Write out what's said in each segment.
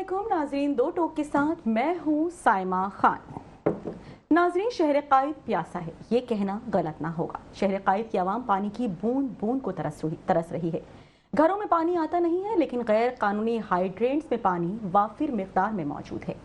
अस्सलामुअलैकुम नाजरीन, दो टोक के साथ मैं हूँ साइमा खान। नाजरीन, शहर कायद प्यासा है, ये कहना गलत ना होगा। शहर कायद की आवाम पानी की बूंद बूंद को तरस रही है। घरों में पानी आता नहीं है, लेकिन गैर कानूनी हाइड्रेंट्स में पानी वाफिर मिकदार में मौजूद है।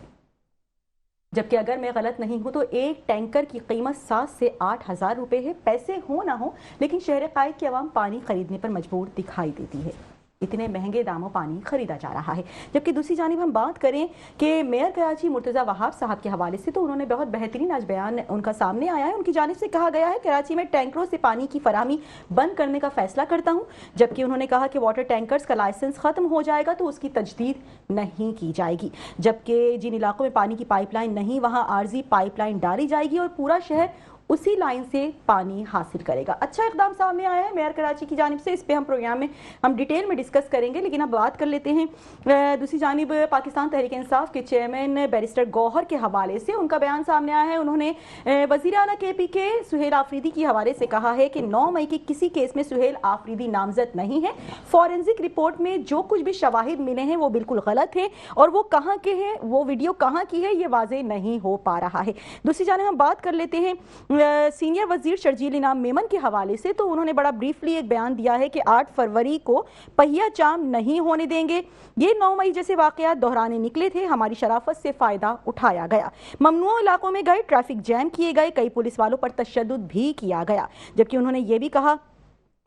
जबकि अगर मैं गलत नहीं हूं तो एक टैंकर की कीमत 7 से 8 हज़ार रुपए है। पैसे हो ना हो, लेकिन शहर कायद की आवाम पानी खरीदने पर मजबूर दिखाई देती है। इतने महंगे दामों पानी खरीदा जा रहा है। जबकि दूसरी जानिब हम बात करें कि मेयर कराची मुर्तज़ा वहाब साहब के हवाले से, तो उन्होंने बहुत बेहतरीन आज बयान उनका सामने आया है। उनकी जानिब से कहा गया है कराची में टैंकरों से पानी की फराहमी बंद करने का फैसला करता हूं। जबकि उन्होंने कहा कि वाटर टैंकर्स का लाइसेंस खत्म हो जाएगा तो उसकी तजदीद नहीं की जाएगी। जबकि जिन इलाकों में पानी की पाइपलाइन नहीं, वहां आर्जी पाइपलाइन डाली जाएगी और पूरा शहर उसी लाइन से पानी हासिल करेगा। अच्छा इकदाम सामने आया है मेयर कराची की जानिब से। इस पे हम प्रोग्राम में हम डिटेल में डिस्कस करेंगे, लेकिन अब बात कर लेते हैं दूसरी जानिब पाकिस्तान तहरीक इंसाफ के चेयरमैन बैरिस्टर गौहर के हवाले से। उनका बयान सामने आया है। उन्होंने वज़ीर आला KP के सुहेल आफरीदी के हवाले से कहा है कि 9 मई के किसी केस में सुहेल आफरीदी नामजद नहीं है। फॉरेंसिक रिपोर्ट में जो कुछ भी शवाहिद मिले हैं वो बिल्कुल गलत है, और वो कहाँ के हैं, वो वीडियो कहाँ की है, ये वाजे नहीं हो पा रहा है। दूसरी जानिब हम बात कर लेते हैं सीनियर वजीर शर्जील इनाम मेमन के हवाले से। तो उन्होंने बड़ा ब्रीफली एक बयान दिया है कि 8 फरवरी को पहिया जाम नहीं होने देंगे। ये 9 मई जैसे वाकयात दोहराने निकले थे, हमारी शराफत से फायदा उठाया गया। ममनुआ इलाकों में गए, ट्रैफिक जैम किए गए, कई पुलिस वालों पर तशद्दुद भी किया गया। जबकि उन्होंने ये भी कहा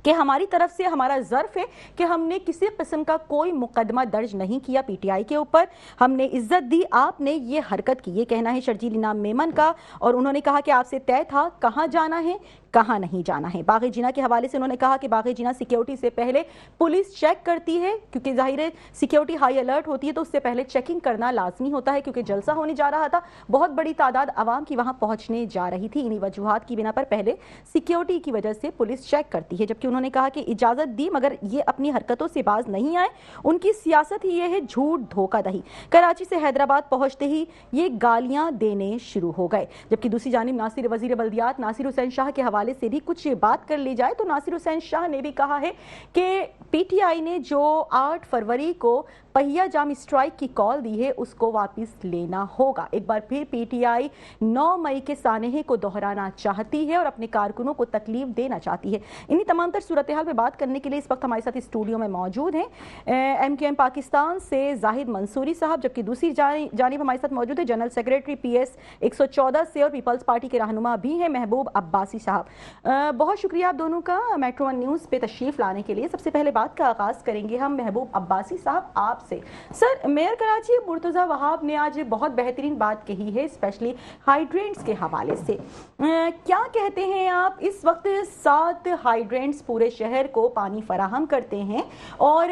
कि हमारी तरफ से हमारा ज़र्फ है कि हमने किसी किस्म का कोई मुकदमा दर्ज नहीं किया PTI के ऊपर। हमने इज्जत दी, आपने ये हरकत की। ये कहना है शर्जील इनाम मेमन का। और उन्होंने कहा कि आपसे तय था कहाँ जाना है, कहाँ नहीं जाना है। बाग़े जिना के हवाले से उन्होंने कहा कि बाग़े जिना सिक्योरिटी से पहले पुलिस चेक करती है, क्योंकि जाहिर है सिक्योरिटी हाई अलर्ट होती है, तो उससे पहले चेकिंग करना लाजमी होता है। क्योंकि जलसा होने जा रहा था, बहुत बड़ी तादाद आवाम की वहां पहुंचने जा रही थी। इन्हीं वजूहात की बिना पर पहले सिक्योरिटी की वजह से पुलिस चेक करती है। जबकि उन्होंने कहा कि इजाजत दी, मगर ये अपनी हरकतों से बाज नहीं आए। उनकी सियासत ही ये है झूठ धोखाधड़ी। कराची से हैदराबाद पहुंचते ही ये गालियां देने शुरू हो गए। जबकि दूसरी जानिब नासिर वजीर बल्दियात नासिर हुसैन शाह के हवाले से भी कुछ बात कर ली जाए, तो नासिर हुसैन शाह ने भी कहा है कि PTI ने जो 8 फरवरी को पहिया जाम स्ट्राइक की कॉल दी है उसको वापस लेना होगा। एक बार फिर PTI 9 मई के सानहे को दोहराना चाहती है और अपने कारकुनों को तकलीफ देना चाहती है। इन्हीं तमाम तर सूरत हाल में बात करने के लिए इस वक्त हमारे साथ स्टूडियो में मौजूद हैं MQM पाकिस्तान से जाहिद मंसूरी साहब। जबकि दूसरी जानिब हमारे साथ मौजूद है जनरल सेक्रेटरी PS 114 से और पीपल्स पार्टी के रहनुमा भी हैं महबूब अब्बासी साहब। बहुत शुक्रिया आप दोनों का मेट्रो 1 न्यूज़ पे तशरीफ लाने के लिए। सबसे पहले बात का आगाज करेंगे हम महबूब अब्बासी साहब आपसे। सर, मेयर कराची मुर्तज़ा वहाब ने आज बहुत बेहतरीन बात कही है, स्पेशली हाइड्रेंट्स के हवाले से। क्या कहते हैं आप? इस वक्त 7 हाइड्रेंट्स पूरे शहर को पानी फराहम करते हैं और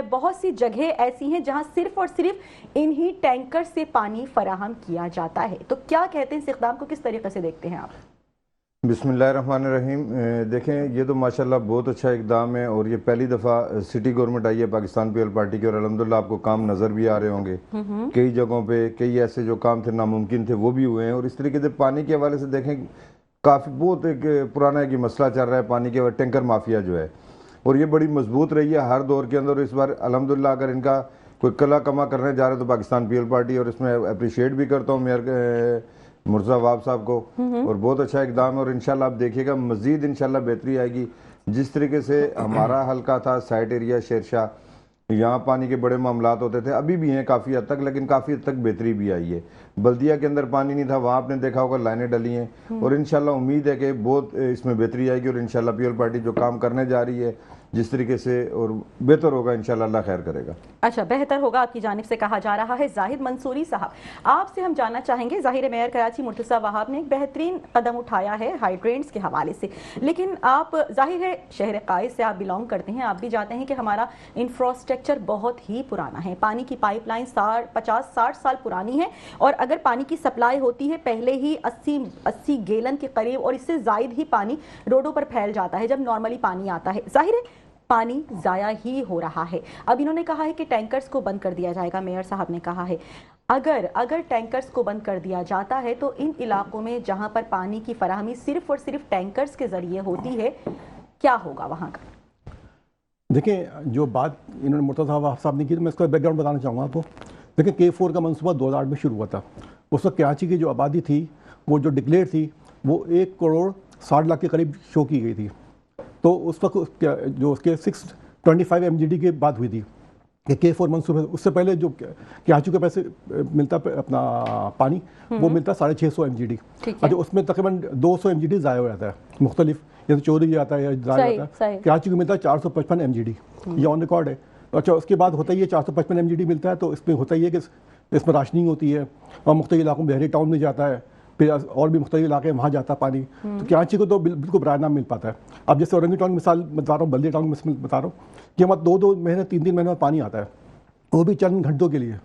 बहुत सी जगह ऐसी हैं जहां सिर्फ और सिर्फ इन्हीं टैंकर से पानी फराहम किया जाता है। तो क्या कहते हैं, इस इक़दाम को किस तरीके से देखते हैं आप? बिस्मिल्लाहिर्रहमानिर्रहीम। देखें, ये तो माशाल्लाह बहुत अच्छा इकदाम है और ये पहली दफ़ा सिटी गवर्नमेंट आई है पाकिस्तान पीपल पार्टी की, और अल्हम्दुलिल्लाह आपको काम नज़र भी आ रहे होंगे। कई जगहों पे कई ऐसे जो काम थे नामुमकिन थे वो भी हुए हैं। और इस तरीके से पानी के हवाले से देखें, काफ़ी बहुत एक पुराना एक मसला चल रहा है पानी के, टैंकर माफिया जो है, और ये बड़ी मजबूत रही है हर दौर के अंदर। इस बार अल्हम्दुलिल्लाह अगर इनका कोई कला कमा करने जा रहे हैं तो पाकिस्तान पीपल पार्टी, और इसमें अप्रिशिएट भी करता हूँ मेयर मुर्तज़ा वहाब साहब को, और बहुत अच्छा इकदाम है। और इंशाल्लाह आप देखिएगा मज़ीद इंशाल्लाह बेहतरी आएगी। जिस तरीके से हमारा हल्का था साइट एरिया शेरशाह, यहाँ पानी के बड़े मामलात होते थे, अभी भी हैं काफ़ी हद तक, लेकिन काफ़ी हद तक बेहतरी भी आई है। बल्दिया के अंदर पानी नहीं था, वहाँ आपने देखा होगा लाइनें डली हैं, और इंशाल्लाह उम्मीद है कि बहुत इसमें बेहतरी आएगी। और इंशाल्लाह पीपल पार्टी जो काम करने जा रही है जिस तरीके से, और बेहतर होगा इंशाल्लाह, अल्लाह खैर करेगा। अच्छा, बेहतर होगा आपकी जानिब से कहा जा रहा है। जाहिद मंसूरी साहब, आपसे हम जानना चाहेंगे, जाहिर मेयर कराची मुर्तज़ा वहाब ने एक बेहतरीन कदम उठाया है हाइड्रेंट्स के हवाले से, लेकिन आप जाहिर है शहर कायद से आप बिलोंग करते हैं, आप भी जानते हैं कि हमारा इंफ्रास्ट्रक्चर बहुत ही पुराना है। पानी की पाइपलाइन 50-60 साल पुरानी है, और अगर पानी की सप्लाई होती है पहले ही 80 गैलन के करीब, और इससे ज़ायद ही पानी रोडों पर फैल जाता है जब नॉर्मली पानी आता है। जाहिर है पानी ज़ाया ही हो रहा है। अब इन्होंने कहा है कि टैंकर्स को बंद कर दिया जाएगा। मेयर साहब ने कहा है अगर टैंकर्स को बंद कर दिया जाता है तो इन इलाकों में जहां पर पानी की फराहमी सिर्फ और सिर्फ टैंकर्स के जरिए होती है, क्या होगा वहां का? देखिए, जो बात इन्होंने मुर्तज़ा वहाब साहब ने की, तो मैं इसका बैकग्राउंड बताना चाहूँगा आपको लेकिन K4 का मंसूबा 2008 में शुरू हुआ था। उस वक्त कराची की जो आबादी थी वो जो डिक्लेयर थी वो 1 करोड़ 60 लाख के करीब शो की गई थी। तो उस वक्त जो उसके 625 MGD की बात हुई थी कि K4 मंसूबे, उससे पहले जो कराची के पैसे मिलता अपना पानी वो मिलता 650 MGD। अच्छा, उसमें तकरीबन 200 MGD ज़ाया हो जाता है मुख्तलिफ, या तो चोरी जाता है या ज़ाया जाता है। कराची को मिलता है 455 MGD, ये ऑन रिकॉर्ड है। अच्छा, उसके बाद होता ही है 455 MGD मिलता है, तो इसमें होता ही है कि इसमें राशनिंग होती है और मुख्तलिफ इलाकों में बहरी टाउन में जाता है, फिर और भी मुख्तलिफ इलाके वहाँ जाता है पानी। तो कराची को तो बिल्कुल बराना मिल पाता है। अब जैसे औरंगी टाउन की मिसाल बता रहा हूँ, बल्दी टाउन की बता रहा हूँ कि हमारा 2-2 महीने 3-3 महीने में पानी आता है, वो भी चंद घंटों के लिए।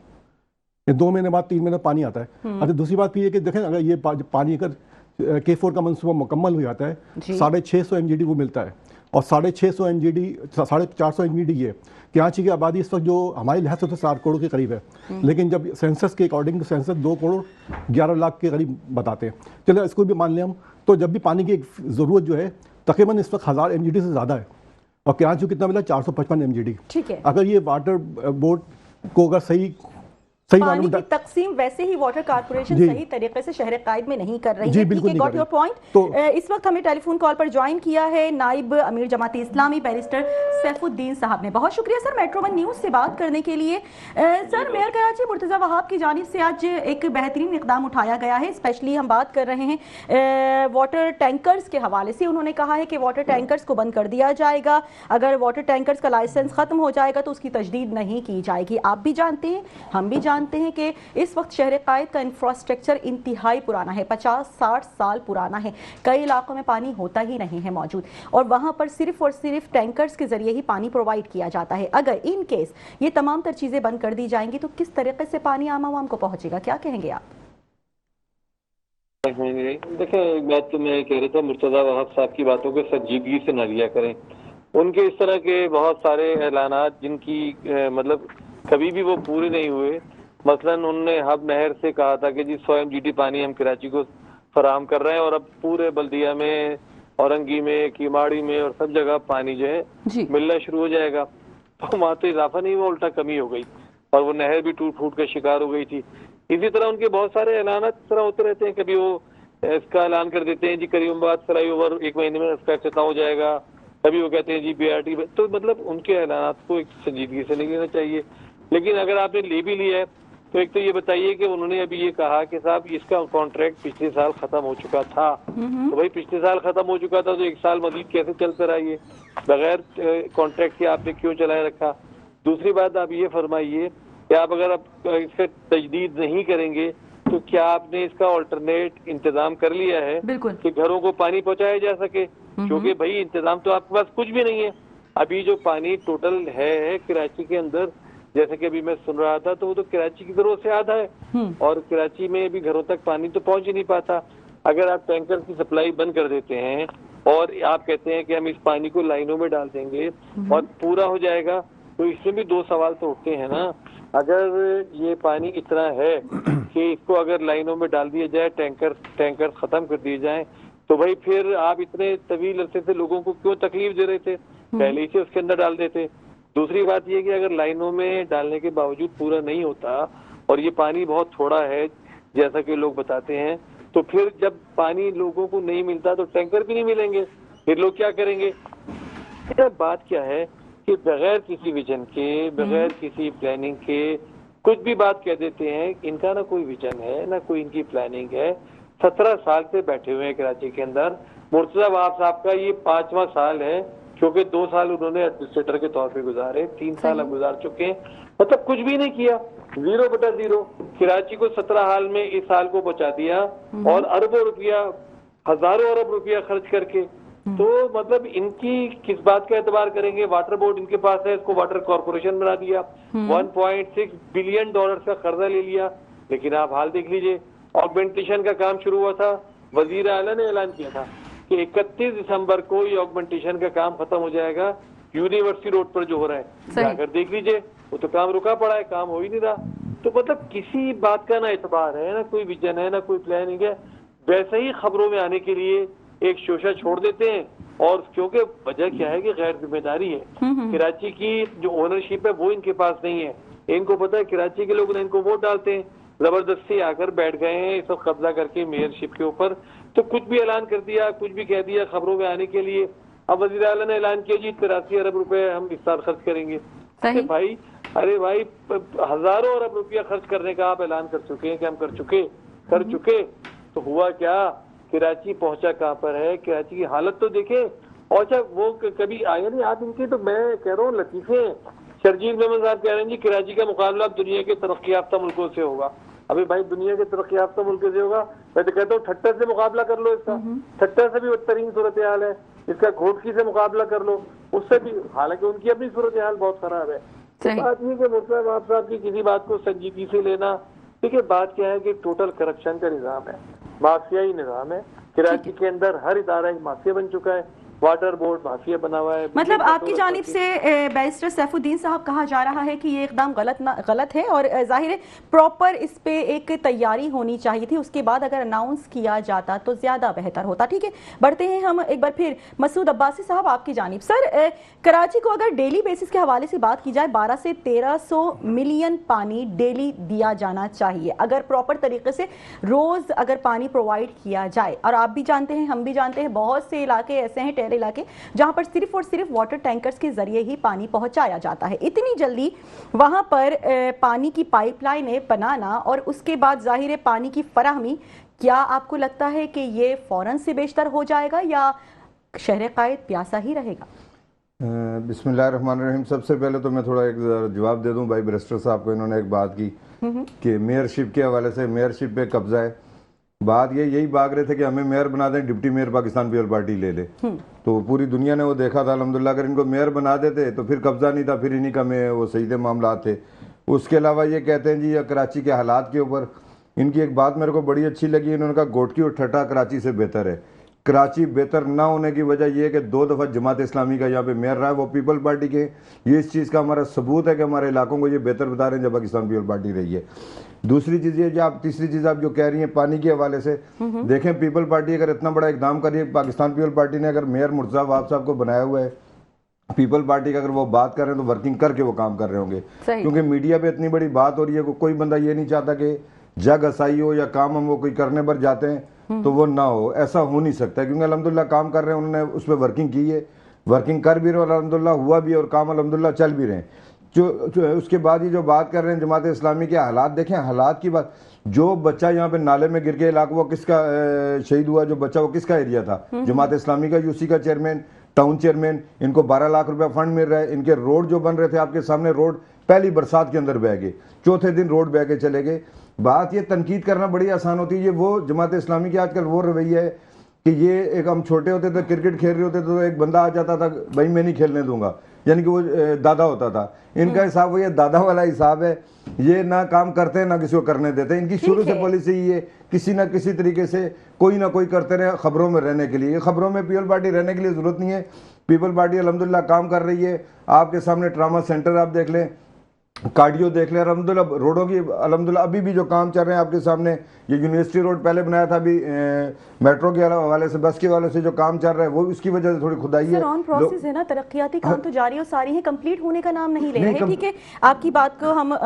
2 महीने बाद 3 महीने पानी आता है। अच्छा, दूसरी बात भी है कि देखें, अगर ये पानी अगर K4 का मंसूबा मुकम्मल हो जाता है 650 MGD वो मिलता है, और 650 MGD 450 MGD ये कराची की आबादी इस वक्त जो हमारी लिहाज से तो 4 करोड़ के करीब है, लेकिन जब सेंसस के अकॉर्डिंग सेंसस 2 करोड़ 11 लाख के करीब बताते हैं। चलो इसको भी मान लें हम, तो जब भी पानी की ज़रूरत जो है तकरीबन इस वक्त 1000 MGD से ज़्यादा है, और कराची को कितना मिला 455 MGD। ठीक है, अगर ये वाटर बोर्ड को अगर सही पानी की तकसीम वैसे ही वाटर कारपोरेशन सही तरीके से शहर कायद में नहीं कर रही है। ठीक है, गॉट योर पॉइंट। तो इस वक्त हमें टेलीफोन कॉल पर ज्वाइन किया है नाइब अमीर जमाती इस्लामी बैरिस्टर सैफुद्दीन साहब ने। बहुत शुक्रिया सर मेट्रो 1 न्यूज़ से बात करने के लिए। सर, मेयर कराची मुर्तज़ा वहाब की जानिब से आज एक बेहतरीन इकदाम उठाया गया है। स्पेशली हम बात कर रहे हैं वाटर टैंकर्स के हवाले से। उन्होंने कहा है कि वाटर टैंकर्स को बंद कर दिया जाएगा, अगर वाटर टैंकर्स का लाइसेंस खत्म हो जाएगा तो उसकी तजदीद नहीं की जाएगी। आप भी जानते हैं, हम भी जानते हैं कि इस वक्त शहर कायद का इंफ्रास्ट्रक्चर इंतहाई पुराना है, 50-60 साल पुराना है। कई इलाकों में पानी होता ही नहीं है मौजूद, और वहां पर सिर्फ और सिर्फ टैंकर्स के जरिए ही पानी प्रोवाइड किया जाता है। अगर इन केस ये तमाम तर चीजें बंद कर दी जाएंगी तो किस तरीके से पानी आम आवाम को पहुंचेगा, क्या कहेंगे आप? देखिए, मैं कह रहा था मुर्तज़ा वहाब साहब की बातों को संजीदगी से न लिया करें। उनके इस तरह के बहुत सारे ऐलानात जिनकी मतलब कभी भी वो पूरे नहीं हुए। मसलन उन्होंने हब नहर से कहा था कि जी 100 MGD पानी हम कराची को फराहम कर रहे हैं, और अब पूरे बल्दिया में, औरंगी में, कीमाड़ी में और सब जगह पानी जो है मिलना शुरू हो जाएगा। तो वहाँ तो इजाफा नहीं हुआ, उल्टा कमी हो गई, और वो नहर भी टूट फूट का शिकार हो गई थी। इसी तरह उनके बहुत सारे ऐलानात इस तरह होते रहते हैं। कभी वो इसका ऐलान कर देते हैं जी करीमाबाद फ्लाई ओवर 1 महीने में इसका इफ्तिताह हो जाएगा, कभी वो कहते हैं जी BRT। तो मतलब उनके ऐलानात को एक संजीदगी से नहीं लेना चाहिए। लेकिन अगर आपने ले भी लिया है तो एक तो ये बताइए कि उन्होंने अभी ये कहा कि साहब इसका कॉन्ट्रैक्ट पिछले साल खत्म हो चुका था, तो भाई पिछले साल खत्म हो चुका था तो 1 साल मजीद कैसे चलता रहा, ये बगैर कॉन्ट्रैक्ट के आपने क्यों चलाए रखा? दूसरी बात आप ये फरमाइए कि आप अगर आप इसका तजदीद नहीं करेंगे तो क्या आपने इसका ऑल्टरनेट इंतजाम कर लिया है कि घरों को पानी पहुंचाया जा सके? क्योंकि भाई इंतजाम तो आपके पास कुछ भी नहीं है। अभी जो पानी टोटल है कराची के अंदर, जैसे कि अभी मैं सुन रहा था, तो वो तो कराची की जरूरत से आधा है, और कराची में भी घरों तक पानी तो पहुंच ही नहीं पाता। अगर आप टैंकर की सप्लाई बंद कर देते हैं और आप कहते हैं कि हम इस पानी को लाइनों में डाल देंगे और पूरा हो जाएगा, तो इसमें भी 2 सवाल तो उठते हैं ना। अगर ये पानी इतना है कि इसको अगर लाइनों में डाल दिया जाए, टैंकर खत्म कर दिए जाए, तो भाई फिर आप इतने तवील अरसे से लोगों को क्यों तकलीफ दे रहे थे? पहले से उसके अंदर डाल देते। दूसरी बात ये कि अगर लाइनों में डालने के बावजूद पूरा नहीं होता और ये पानी बहुत थोड़ा है जैसा कि लोग बताते हैं, तो फिर जब पानी लोगों को नहीं मिलता तो टैंकर भी नहीं मिलेंगे, फिर लोग क्या करेंगे? बात क्या है कि बगैर किसी विजन के, बगैर किसी प्लानिंग के कुछ भी बात कह देते हैं। इनका ना कोई विजन है, ना कोई इनकी प्लानिंग है। 17 साल से बैठे हुए हैं कराची के अंदर। मुर्तज़ा वहाब साहब का ये 5वां साल है, क्योंकि 2 साल उन्होंने एडमिनिस्ट्रेटर के तौर पे गुजारे, 3 साल अब गुजार चुके हैं। मतलब कुछ भी नहीं किया, 0/0। कराची को 17 हाल में इस साल को पहुंचा दिया, और अरबों रुपया, हजारों अरब रुपया खर्च करके। तो मतलब इनकी किस बात का एतबार करेंगे? वाटर बोर्ड इनके पास है, इसको वाटर कॉर्पोरेशन बना दिया, $1.6 बिलियन का कर्जा ले लिया। लेकिन आप हाल देख लीजिए, ऑगमेंटेशन का काम शुरू हुआ था, वजीर आला ने ऐलान किया था कि 31 दिसंबर को ये ऑगमेंटेशन का काम खत्म हो जाएगा, यूनिवर्सिटी रोड पर जो हो रहा है। जाकर देख लीजिए, वो तो काम रुका पड़ा है, काम हो ही नहीं रहा। तो मतलब किसी बात का ना एतबार है, ना कोई विजन है, ना कोई प्लानिंग है। वैसे ही खबरों में आने के लिए एक शोशा छोड़ देते हैं, और क्योंकि वजह क्या है कि गैर जिम्मेदारी है। कराची की जो ओनरशिप है वो इनके पास नहीं है। इनको पता है कराची के लोग इनको वोट डालते हैं, जबरदस्ती आकर बैठ गए हैं इस वक्त कब्जा करके मेयरशिप के ऊपर। तो कुछ भी ऐलान कर दिया, कुछ भी कह दिया खबरों में आने के लिए। अब वज़ीर आला ने ऐलान किया जी 83 अरब रुपए हम इस साल खर्च करेंगे। सही। भाई अरे भाई हजारों अरब रुपया खर्च करने का आप ऐलान कर चुके हैं कि हम कर चुके। तो हुआ क्या, कराची पहुंचा कहाँ पर है, कराची की हालत तो देखे। और अच्छा वो कभी आए नहीं आप इनके, तो मैं कह रहा हूँ लतीफे। शर्जील मेमन साहब कह रहे हैं जी कराची का मुकाबला अब दुनिया के तरक्की याफ्ता मुल्कों से होगा। अभी भाई दुनिया के तरक्की याफ्ता मुल्कों से होगा, मैं तो कहता हूँ ठट्टा से मुकाबला कर लो इसका। ठट्टा से भी बदतरीन सूरत हाल है, इसका घोटकी से मुकाबला कर लो, उससे भी, हालांकि उनकी अपनी सूरत हाल बहुत खराब है। तो बात ये कि मुर्तज़ा वहाब साहब की किसी बात को संजीदगी से लेना, देखिए बात क्या है कि टोटल करप्शन का निज़ाम है, माफियाई निज़ाम है। कराची के अंदर हर इदारा एक माफिया बन चुका है, वाटर बोर्ड माफिया बना हुआ है। मतलब आपकी जानिब से बैरिस्टर सैफुद्दीन साहब कहा जा रहा है कि ये एकदम गलत है और जाहिर है प्रॉपर इस पे एक तैयारी होनी चाहिए थी, उसके बाद अगर अनाउंस किया जाता तो ज्यादा बेहतर होता। ठीक है, बढ़ते हैं हम एक बार फिर मसूद अब्बासी साहब आपकी जानिब। सर, कराची को अगर डेली बेसिस के हवाले से बात की जाए 12 से 1300 मिलियन पानी डेली दिया जाना चाहिए अगर प्रॉपर तरीके से रोज अगर पानी प्रोवाइड किया जाए। और आप भी जानते हैं, हम भी जानते हैं, बहुत से इलाके ऐसे हैं इलाके जहां पर सिर्फ और सिर्फ वाटर टैंकर्स के जरिए ही पानी पहुंचाया जाता है। इतनी जल्दी वहां पर पानी की पाइपलाइनें बनाना और उसके बाद जाहिर है पानी की फराहमी, क्या आपको लगता है कि ये फौरन से बेशतर हो जाएगा या शहर कायद प्यासा ही रहेगा? बिस्मिल्लाहिर्रहमानिर्रहीम। सबसे पहले तो मैं थोड़ा एक जवाब दे दूं भाई बैरिस्टर साहब को। इन्होंने एक बात की कि मेयरशिप के हवाले से, मेयरशिप पे कब्जा है। बात यही भाग रहे थे कि हमें मेयर बना दें, deputy mayor Pakistan people party ले ले। तो पूरी दुनिया ने वो देखा था अल्हम्दुलिल्लाह। अगर इनको मेयर बना देते तो फिर कब्जा नहीं था, फिर इन्हीं का में वो सही मामला थे। उसके अलावा ये कहते हैं जी या कराची के हालात के ऊपर, इनकी एक बात मेरे को बड़ी अच्छी लगी। इन्होंने कहा गोटकी और ठट्टा कराची से बेहतर है। कराची बेहतर ना होने की वजह यह है कि 2 दफ़ा जमात इस्लामी का यहाँ पे मेयर रहा है, वो पीपल पार्टी के। ये इस चीज़ का हमारा सबूत है कि हमारे इलाकों को ये बेहतर बता रहे हैं जब पाकिस्तान पीपल पार्टी रही है। दूसरी चीज़ ये, आप तीसरी चीज़ आप जो कह रही हैं पानी के हवाले से, देखें पीपल पार्टी अगर इतना बड़ा इकदाम करिए, पाकिस्तान पीपल पार्टी ने अगर मेयर मुर्तज़ा वहाब साहब को बनाया हुआ है, पीपल पार्टी का अगर वो बात कर रहे हैं तो वर्किंग करके वो काम कर रहे होंगे। क्योंकि मीडिया पे इतनी बड़ी बात हो रही है, कोई बंदा ये नहीं चाहता कि जग हसाई हो या काम हम वो कोई करने पर जाते हैं तो वो ना हो, ऐसा हो नहीं सकता। क्योंकि अल्हम्दुलिल्लाह काम कर रहे हैं, उन्होंने उस पर वर्किंग की है, वर्किंग कर भी रहे और अल्हम्दुलिल्लाह हुआ भी और काम अल्हम्दुलिल्लाह चल भी रहे हैं। जो उसके बाद ये जो बात कर रहे हैं जमात इस्लामी के हालात, देखें हालात की बात, जो बच्चा यहाँ पे नाले में गिर के इलाका वो किसका शहीद हुआ, जो बच्चा वो किसका एरिया था? जमात इस्लामी का, यूसी का चेयरमैन, टाउन चेयरमैन। इनको 12 लाख रुपया फंड मिल रहा है। इनके रोड जो बन रहे थे आपके सामने, रोड पहली बरसात के अंदर बह गए, चौथे दिन रोड बह के चले गए। बात ये तनकीद करना बड़ी आसान होती है। ये वो जमात इस्लामी की आजकल वो रवैया है कि ये एक, हम छोटे होते थे क्रिकेट खेल रहे होते तो एक बंदा आ जाता था, भाई मैं नहीं खेलने दूंगा, यानी कि वो दादा होता था। इनका हिसाब वो ये दादा वाला हिसाब है। ये ना काम करते हैं ना किसी को करने देते हैं। इनकी शुरू से पॉलिसी ये किसी ना किसी तरीके से कोई ना कोई करते रहे खबरों में रहने के लिए। खबरों में पीपल पार्टी रहने के लिए जरूरत नहीं है। पीपल पार्टी अल्हम्दुलिल्लाह काम कर रही है। आपके सामने ट्रामा सेंटर आप देख लें, कार्डियो देख लें, अल्हम्दुलिल्लाह रोडों की अल्हम्दुलिल्लाह अभी भी जो काम चल रहे हैं आपके सामने। ये यूनिवर्सिटी रोड पहले बनाया था, अभी मेट्रो के हवाले से, बस के हवाले से जो काम चल रहा है वो उसकी वजह से थोड़ी खुदाई है। ऑन प्रोसेस है ना, तरक्याती काम तो जारी और सारी है, कंप्लीट होने का नाम नहीं ले रहे। ठीक है, आपकी बात को हम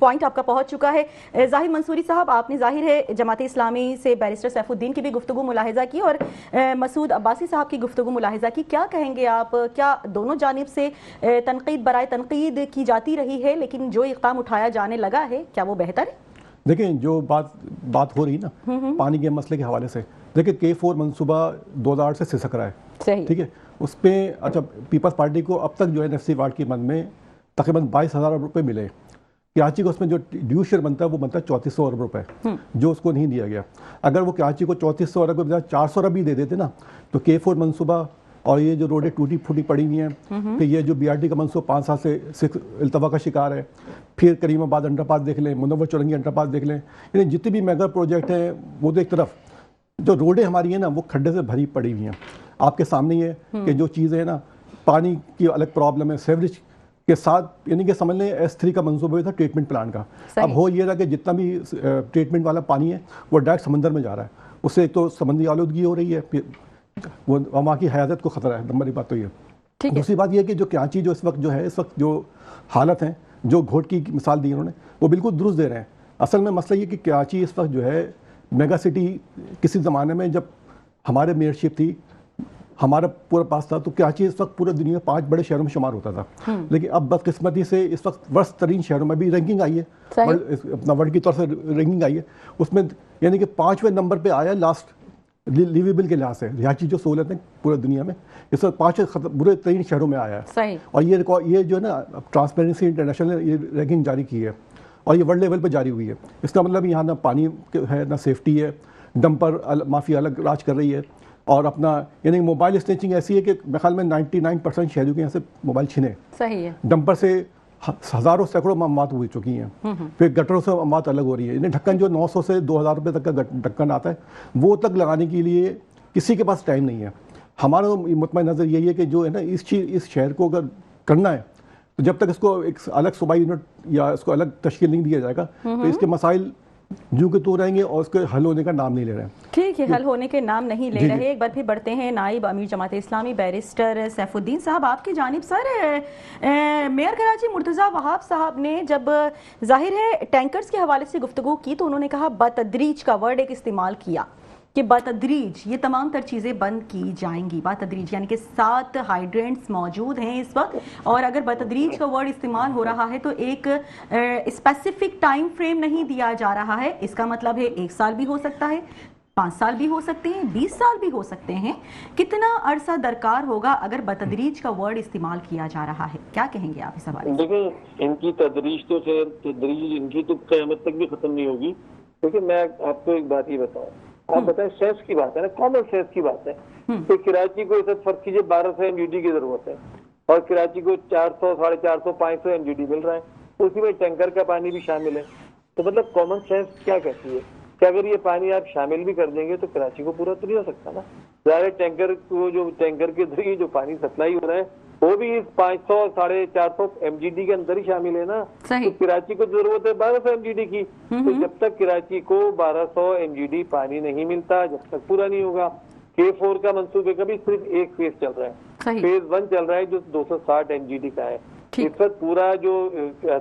पॉइंट आपका पहुंच चुका है। जाहिर मंसूरी साहब, आपने जाहिर है जमात इस्लामी से बैरिस्टर सैफुद्दीन की भी गुफ्तगू मुलाहिजा की और मसूद अब्बासी साहब की गुफ्तगू मुलाहिजा की। क्या कहेंगे आप, क्या दोनों जानिब से तनकीद बराए तनकीद की जाती रही है, लेकिन जो इक़दाम उठाया जाने लगा है क्या वो बेहतर है? देखिए जो बात हो रही ना पानी के मसले के हवाले से, देखिए K4 मनसूबा 2008 से सिसक रहा है, ठीक है। उस पर अच्छा पीपल्स पार्टी को अब तक जो है NFC वार्ड की मद में तकरीबन 22,000 रुपये मिले। कराची को उसमें जो ड्यू शेयर बनता है वो बनता है 3400 अरब रुपये, जो उसको नहीं दिया गया। अगर वो कराची को 3400 अरब के बजाय 400 अरब भी दे देते ना, तो K4 मनसूबा और ये जो रोडें टूटी फूटी पड़ी हुई हैं, फिर ये जो BRT का मनसूबा 5 साल से इल्तवा का शिकार है, फिर करीमाबाद अंडरपास देख लें, मुनव्वर चौरंगी अंडरपास देख लें, यानी जितने भी मेगा प्रोजेक्ट हैं वो तो एक तरफ, जो रोडें हमारी हैं ना वो खड्डे से भरी पड़ी हुई हैं। आपके सामने ये कि जो चीज़ें हैं ना, पानी की अलग प्रॉब्लम है, सेवरेज के साथ, यानी कि समझ लें S3 का मनसूबा था ट्रीटमेंट प्लांट का। अब हो ये रहा कि जितना भी ट्रीटमेंट वाला पानी है वो डायरेक्ट समंदर में जा रहा है, उससे एक तो समुद्री आलूदगी हो रही है, वो वहाँ की हयात को ख़तरा है। नंबर एक बात तो ये। दूसरी बात ये है कि जो कराची जो इस वक्त जो है, इस वक्त जो हालत है जो घोट की मिसाल दी उन्होंने वो बिल्कुल दुरुस्त दे रहे हैं। असल में मसला ये कि कराची इस वक्त जो है मेगा सिटी, किसी ज़माने में जब हमारे मेयरशिप थी, हमारा पूरा पास था, तो कराची इस वक्त पूरे दुनिया में 5 बड़े शहरों में शुमार होता था। लेकिन अब बदकिस्मती से इस वक्त वर्स्ट तरीन शहरों में भी रैंकिंग आई है, अपना वर्ल्ड की तौर से रैंकिंग आई है, उसमें यानी कि 5वें नंबर पे आया लास्ट लिवेबल के लिहाज से, रिहायशी जो सहूलत है पूरी दुनिया में, इस वक्त 5 बुरे तरीन शहरों में आया है। सही। और ये जो है ना ट्रांसपेरेंसी इंटरनेशनल ने ये रैंकिंग जारी की है और ये वर्ल्ड लेवल पर जारी हुई है। इसका मतलब यहाँ ना पानी है ना सेफ्टी है, डंपर माफिया अलग राज कर रही है, और अपना यानी मोबाइल स्नैचिंग ऐसी है कि मेरे ख्याल में 99% शहरों के यहाँ से मोबाइल छिने। सही है। डंपर से हज़ारों सैकड़ों मौत हो चुकी हैं, फिर गटरों से मौत अलग हो रही है। इन्हें ढक्कन जो 900 से 2000 रुपये तक का ढक्कन आता है, वो तक लगाने के लिए किसी के पास टाइम नहीं है। हमारा मुतमईन नज़र यही है कि जो है ना इस शहर को अगर करना है, तो जब तक इसको एक अलग सूबाई यूनिट या इसको अलग तश्कील नहीं दिया जाएगा, तो इसके मसाइल जो कि तो रहेंगे और उसके हल होने का नाम नहीं ले रहे हैं। ठीक है, हल होने के नाम नहीं ले रहे। एक बार फिर बढ़ते हैं नाइब अमीर जमात इस्लामी बैरिस्टर सैफुद्दीन साहब आपकी जानिब। सर, मेयर कराची मुर्तज़ा वहाब साहब ने जब जाहिर है टैंकर्स के हवाले से गुफ्तगू की, तो उन्होंने कहा बतदरीज का वर्ड एक इस्तेमाल किया कि बतदरीज ये तमाम तर चीज़ें बंद की जाएंगी। बतदरीज यानी कि 7 हाइड्रेंट्स मौजूद हैं इस वक्त, और अगर बतदरीज का वर्ड इस्तेमाल हो रहा है तो एक स्पेसिफिक टाइम फ्रेम नहीं दिया जा रहा है। इसका मतलब है 1 साल भी हो सकता है, 5 साल भी हो सकते हैं, 20 साल भी हो सकते हैं। कितना अरसा दरकार होगा अगर बतदरीज का वर्ड इस्तेमाल किया जा रहा है? क्या कहेंगे आप इस हवाले से? देखिए, इनकी तदरीज इनकी तो क़यामत तक भी खत्म नहीं होगी। क्योंकि मैं आपको एक बात ही बताऊं, आप बताएं, सेंस की बात है ना, कॉमन सेंस की बात है कि कराची को इस फर्क कीजिए 1200 MGD की जरूरत है और कराची को 400, 450, 500 MGD मिल रहा है, उसी में टैंकर का पानी भी शामिल है। तो मतलब कॉमन सेंस क्या कहती है कि अगर ये पानी आप शामिल भी कर देंगे तो कराची को पूरा तो नहीं हो सकता ना। ज़ाहिर टैंकर को, जो टैंकर के जरिए जो पानी सप्लाई हो रहा है वो भी इस 500, 450 MGD के अंदर ही शामिल है ना। तो कराची को जरूरत है 1200 MGD की। तो जब तक कराची को 1200 MGD पानी नहीं मिलता, जब तक पूरा नहीं होगा। K4 का मंसूबे का भी सिर्फ एक फेज चल रहा है, फेज 1 चल रहा है जो 260 MGD का है। इस वक्त पूरा जो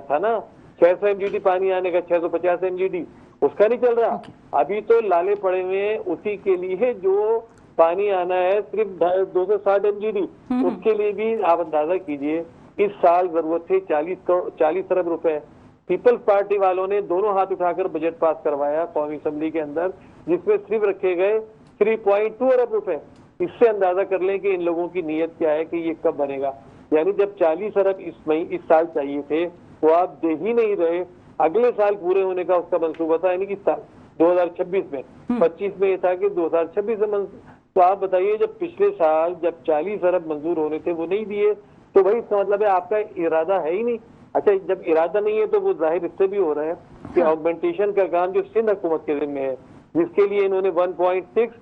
था ना 600 MGD पानी आने का, 650 MGD उसका नहीं चल रहा। अभी तो लाले पड़े हुए हैं उसी के लिए जो पानी आना है सिर्फ 260 MGD, उसके लिए भी आप अंदाजा कीजिए इस साल जरूरत थी 40 अरब रुपए। पीपल्स पार्टी वालों ने दोनों हाथ उठाकर बजट पास करवाया कौमी असेंबली के अंदर, जिसमें सिर्फ रखे गए 3.2 अरब रुपए। इससे अंदाजा कर लें कि इन लोगों की नीयत क्या है कि ये कब बनेगा। यानी जब 40 अरब इस साल चाहिए थे वो आप दे ही नहीं रहे। अगले साल पूरे होने का उसका मंसूबा था, यानी कि 2026 में, 25 में ये था कि 2026 में। तो आप बताइए जब पिछले साल जब 40 अरब मंजूर होने थे वो नहीं दिए, तो भाई इसका मतलब है आपका इरादा है ही नहीं। अच्छा, जब इरादा नहीं है तो वो जाहिर इससे भी हो रहा है कि ऑगमेंटेशन का काम जो सिंध हुकूमत के जिम्मे है, जिसके लिए इन्होंने 1.6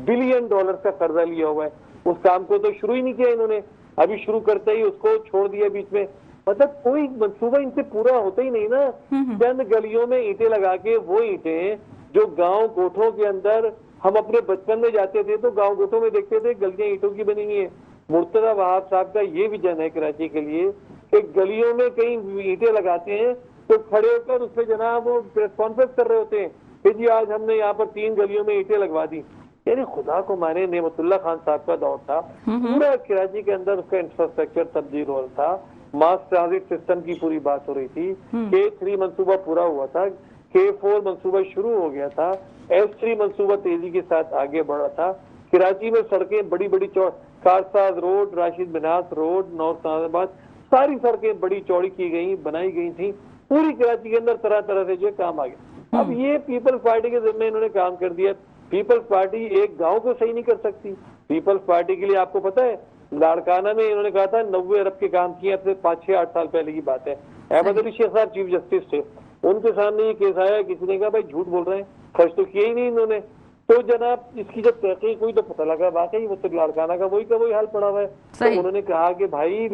बिलियन डॉलर का कर्जा लिया हुआ है, उस काम को तो शुरू ही नहीं किया इन्होंने। अभी शुरू करते ही उसको छोड़ दिया बीच में। मतलब कोई मंसूबा इनसे पूरा होता ही नहीं ना। चंद गलियों में ईंटें लगा के, वो ईंटें जो गांव कोठों के अंदर हम अपने बचपन में जाते थे तो गांव कोठों में देखते थे गलियां ईंटों की बनी हुई है। मुर्तजा वहाब साहब का ये विजन है कराची के लिए कि गलियों में कहीं ईंटें लगाते हैं तो खड़े होकर उस पर जनाब वो प्रेस कॉन्फ्रेंस कर रहे होते हैं कि जी आज हमने यहाँ पर 3 गलियों में ईंटें लगवा दी। यानी खुदा को माने नेमतुल्लाह खान साहब का दौर था, पूरा कराची के अंदर उसका इंफ्रास्ट्रक्चर तब्दील हो रहा था, मास ट्रांजिट सिस्टम की पूरी बात हो रही थी, K3 मंसूबा पूरा हुआ था, K4 मंसूबा शुरू हो गया था, S3 मंसूबा तेजी के साथ आगे बढ़ा था। कराची में सड़कें बड़ी बड़ी कारसाज रोड, राशिद बिनास रोड, नॉर्थ नाजाबाद, सारी सड़कें बड़ी चौड़ी की गई, बनाई गई थी। पूरी कराची के अंदर तरह तरह से जो काम आ गया। अब ये पीपल्स पार्टी के जिम्मे इन्होंने काम कर दिया। पीपल्स पार्टी एक गांव को सही नहीं कर सकती। पीपल्स पार्टी के लिए आपको पता है लाड़काना में इन्होंने कहा था 90 अरब के काम किए, अब से 5-6-8 साल पहले की बात है। अहमद अली शेख साहब चीफ जस्टिस थे, उनके सामने ये केस आया, किसी ने कहा भाई झूठ बोल रहे हैं, खर्च तो किया ही नहीं इन्होंने। तो जनाब इसकी जब तहकीक हुई तो पता लगा वाकई वो तो लाड़काना का वही हाल पड़ा हुआ है। तो उन्होंने कहा कि भाई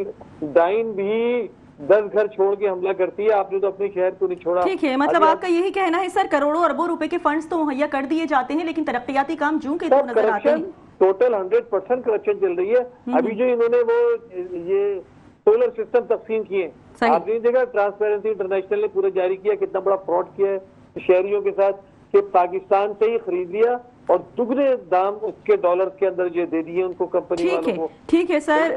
डाइन भी 10 घर छोड़ के हमला करती है, आपने तो अपने शहर को नहीं छोड़ा। ठीक है, मतलब आपका यही कहना है सर करोड़ों अरबों रुपए के फंड्स तो मुहैया कर दिए जाते हैं लेकिन तरक्याती काम जूं के तो नजर आते हैं। टोटल 100% करप्शन चल रही है। अभी जो इन्होंने वो ये सोलर सिस्टम तकसीम किए। सही। आपने देखा ट्रांसपेरेंसी इंटरनेशनल ने पूरा जारी किया कितना बड़ा फ्रॉड किया है शहरियों के साथ कि पाकिस्तान से ही खरीद लिया और दुगने दाम उसके डॉलर के अंदर जो दे दिए उनको कंपनी वालों को। ठीक है सर,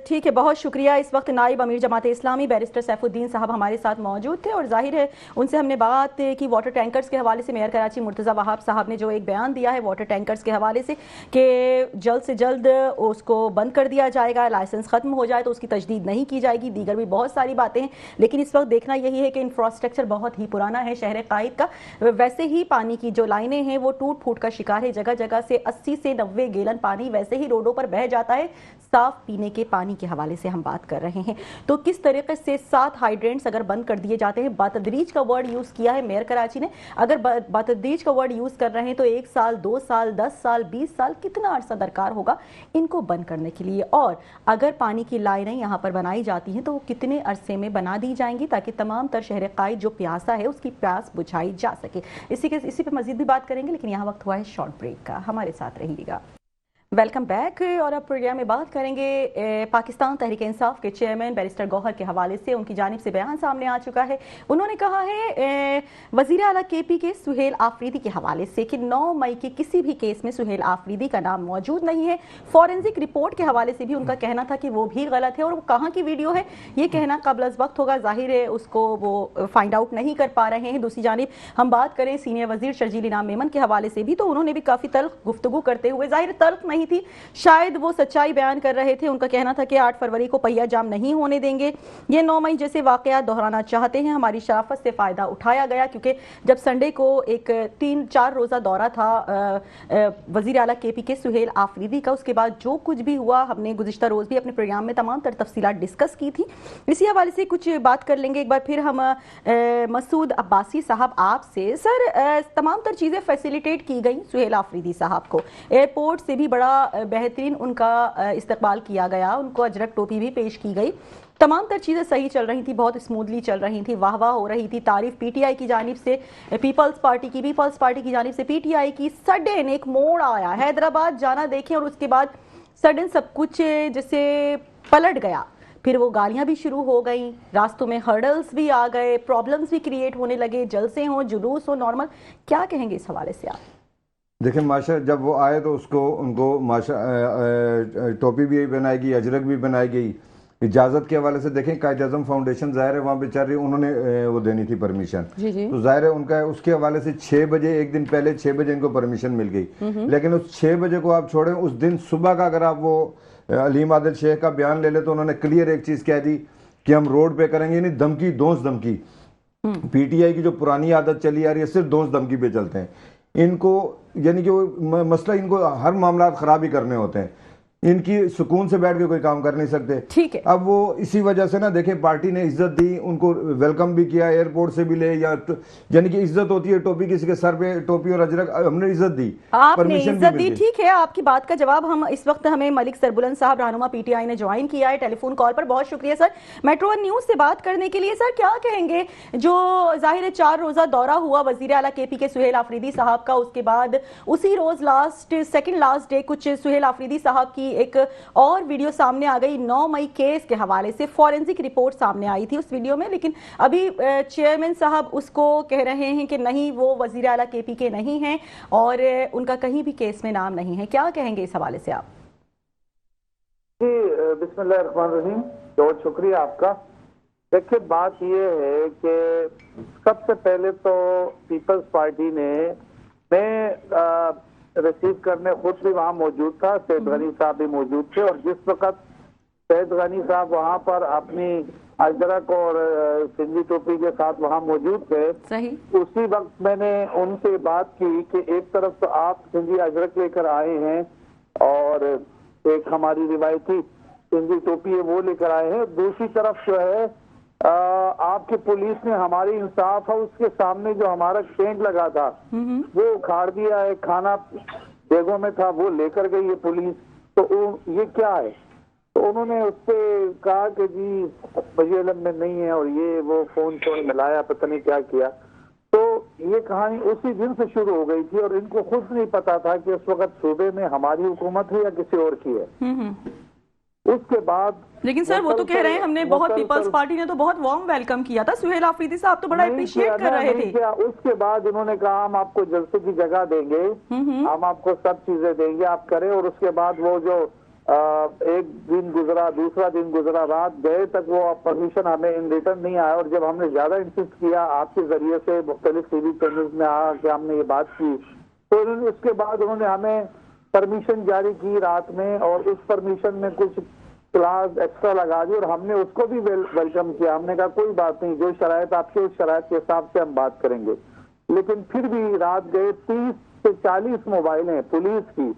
ठीक है, बहुत शुक्रिया। इस वक्त नाइब अमीर जमात इस्लामी बैरिस्टर सैफुद्दीन साहब हमारे साथ मौजूद थे और जाहिर है उनसे हमने बात की वाटर टैंकर्स के हवाले से। मेयर कराची मुर्तज़ा वहाब साहब ने जो एक बयान दिया है वाटर टैंकर्स के हवाले से कि जल्द से जल्द उसको बंद कर दिया जाएगा, लाइसेंस ख़त्म हो जाए तो उसकी तजदीद नहीं की जाएगी, दीगर भी बहुत सारी बातें हैं। लेकिन इस वक्त देखना यही है कि इंफ्रास्ट्रक्चर बहुत ही पुराना है शहर कायद का। वैसे ही पानी की जो लाइनें हैं वो टूट फूट का शिकार है, जगह जगह से 80 से 90 गैलन पानी वैसे ही रोडों पर बह जाता है। साफ पीने के पानी के हवाले से हम बात कर रहे हैं तो किस तरीके से 7 हाइड्रेंट्स अगर बंद कर दिए जाते हैं, बातदरीज का वर्ड यूज किया है मेयर कराची ने, अगर बातदरीज का वर्ड यूज कर रहे हैं तो 1 साल 2 साल 10 साल 20 साल कितना अरसा दरकार होगा इनको बंद करने के लिए, और अगर पानी की लाइनें यहाँ पर बनाई जाती हैं तो वो कितने अरसे में बना दी जाएंगी ताकि तमाम तर शहर कायद जो प्यासा है उसकी प्यास बुझाई जा सके। इसी पे मजीद भी बात करेंगे लेकिन यहाँ वक्त हुआ है शॉर्ट ब्रेक का, हमारे साथ रहिएगा। Welcome back. और अब प्रोग्राम में बात करेंगे पाकिस्तान तहरीक इंसाफ के चेयरमैन बैरिस्टर गौहर के हवाले से। उनकी जानिब से बयान सामने आ चुका है। उन्होंने कहा है वजीर आला केपी के सुहेल आफरीदी के हवाले से कि 9 मई के किसी भी केस में सुहेल आफरीदी का नाम मौजूद नहीं है। फॉरेंसिक रिपोर्ट के हवाले से भी उनका कहना था कि वो भी गलत है और वो कहाँ की वीडियो है ये कहना कबल अज़ वक्त होगा, जाहिर है उसको वो फाइंड आउट नहीं कर पा रहे हैं। दूसरी जानिब हम बात करें सीनियर वजीर शर्जील इनाम मेमन के हवाले से भी तो उन्होंने भी काफ़ी तल्ख गुफ्तगू करते हुए, जाहिर तल्ख नहीं थी, शायद वो सच्चाई बयान कर रहे थे। उनका कहना था कि 8 फरवरी को पहिया जाम नहीं होने देंगे, ये 9 मई जैसे वाकयात दोहराना चाहते हैं। हमारी शराफत से फ़ायदा उठाया गया क्योंकि जब संडे को एक 3-4 रोज़ा दौरा था वज़ीर आला केपी के सुहेल आफरीदी का, उसके बाद जो कुछ भी हुआ हमने गुज़िश्ता रोज़ भी अपने प्रोग्राम में तमाम तर तफसीलात डिस्कस की थी। इसी हवाले से कुछ बात कर लेंगे। एक बार फिर हम मसूद अब्बासी साहब आपसे, सर तमाम तर चीज़ें फैसिलिटेट की गई सुहेल आफरीदी साहब को, एयरपोर्ट से भी बड़ा बेहतरीन उनका इस्तकबाल किया गया, उनको अजरक टोपी भी पेश की गई, तमाम तर चीज़ें सही चल रही थी, बहुत स्मूथली चल रही थी, वाह वाह हो रही थी, तारीफ पीटीआई की जानिब से पीपल्स पार्टी की जानिब से पीटीआई की। सडन एक मोड़ आया, हैदराबाद जाना देखें और उसके बाद सडन सब कुछ जैसे पलट गया, फिर वो गालियां भी शुरू हो गई, रास्तों में हर्डल्स भी आ गए, प्रॉब्लम्स भी क्रिएट होने लगे, जलसे हो जुलूस हो नॉर्मल, क्या कहेंगे इस हवाले से आप? देखिए माशा जब वो आए तो उनको माशा टोपी भी बनाई गई, अजरक भी बनाई गई। इजाज़त के हवाले से देखें कायद आज़म फाउंडेशन जाहिर है वहाँ पे चल रही, उन्होंने वो देनी थी परमिशन, तो जाहिर है उनका उसके हवाले से 6 बजे एक दिन पहले 6 बजे इनको परमिशन मिल गई। लेकिन उस 6 बजे को आप छोड़ें, उस दिन सुबह का अगर आप वो अलीम आदिल शेख का बयान ले ले तो उन्होंने क्लियर एक चीज़ कह दी कि हम रोड पे करेंगे, नहीं धमकी दोस्त धमकी। पीटीआई की जो पुरानी आदत चली आ रही है सिर्फ दोस्त धमकी पे चलते हैं, इनको यानी कि वो मसला इनको हर मामला खराब ही करने होते हैं, इनकी सुकून से बैठ के कोई काम कर नहीं सकते। ठीक है, अब वो इसी वजह से ना देखें पार्टी ने इज्जत दी, उनको वेलकम भी किया, एयरपोर्ट से भी ले, या यानी कि इज्जत होती है टोपी, किसी के सर पे टोपी और अजरक, हमने इज्जत दी, आपने इज्जत दी। ठीक है, आपकी बात का जवाब हम इस वक्त हमें मलिक सरबुलंद साहब रहनुमा पीटीआई ने ज्वाइन किया है टेलीफोन कॉल पर, बहुत शुक्रिया सर मेट्रो 1 न्यूज से बात करने के लिए। सर क्या कहेंगे, जो जाहिर है 4 रोजा दौरा हुआ वजीर आला केपी के सुहेल आफरीदी साहब का, उसके बाद उसी रोज सेकंड लास्ट डे कुछ सुहेल आफरीदी साहब की एक और वीडियो सामने आ गई 9 मई केस के हवाले से, फॉरेंसिक रिपोर्ट सामने आई थी उस वीडियो में, लेकिन अभी चेयरमैन साहब उसको कह रहे हैं कि नहीं वो वजीर आला केपी के नहीं हैं और उनका कहीं भी केस में नाम नहीं है, क्या कहेंगे इस हवाले से आप? जी बिस्मिल्लाहिर्रहमानिर्रहीम, बहुत शुक्रिया आपका। देखिए बात ये है कि सबसे पहले तो पीपल्स पार्टी ने मैं रिसीव करने खुद भी वहाँ मौजूद था, सैयद गनी साहब भी मौजूद थे, और जिस वक्त सैयद गनी साहब वहाँ पर अपनी अजरक और सिंधी टोपी के साथ वहाँ मौजूद थे, सही उसी वक्त मैंने उनसे बात की कि एक तरफ तो आप सिंधी अजरक लेकर आए हैं और एक हमारी रिवायती सिंधी टोपी है वो लेकर आए हैं, दूसरी तरफ जो है आपकी पुलिस ने हमारी इंसाफ हाउस के सामने जो हमारा टेंट लगा था वो उखाड़ दिया है, खाना बैगों में था वो लेकर गई है पुलिस, तो ये क्या है? तो उन्होंने उससे कहा कि जी वज़ीर में नहीं है और ये वो फोन मिलाया, पता नहीं क्या किया। तो ये कहानी उसी दिन से शुरू हो गई थी और इनको खुद नहीं पता था कि उस वक्त सूबे में हमारी हुकूमत है या किसी और की है। उसके बाद लेकिन सर वो तो कह रहे हैं हमने बहुत, पीपल्स पार्टी ने तो बहुत वार्म वेलकम किया था, सुहेल आफरीदी साहब तो बड़ा अप्रिशिएट कर रहे थे। उसके बाद उन्होंने कहा हम आपको जलसे की जगह देंगे, हम आपको सब चीजें देंगे, आप करें। और उसके बाद वो जो एक दिन गुजरा, दूसरा दिन गुजरा, रात गए तक वो परमिशन हमें इन रिटर्न नहीं आया। और जब हमने ज्यादा इंसिस्ट किया आपके जरिए से मुख्तलिफ टीवी चैनल्स में आया कि हमने ये बात की, तो उसके बाद उन्होंने हमें परमिशन जारी की रात में, और उस परमिशन में कुछ क्लास एक्स्ट्रा लगा दी और हमने उसको भी वेलकम किया। हमने कहा कोई बात नहीं, जो शरायत आपके उस शरायत के हिसाब से हम बात करेंगे। लेकिन फिर भी रात गए 30 से 40 मोबाइलें पुलिस की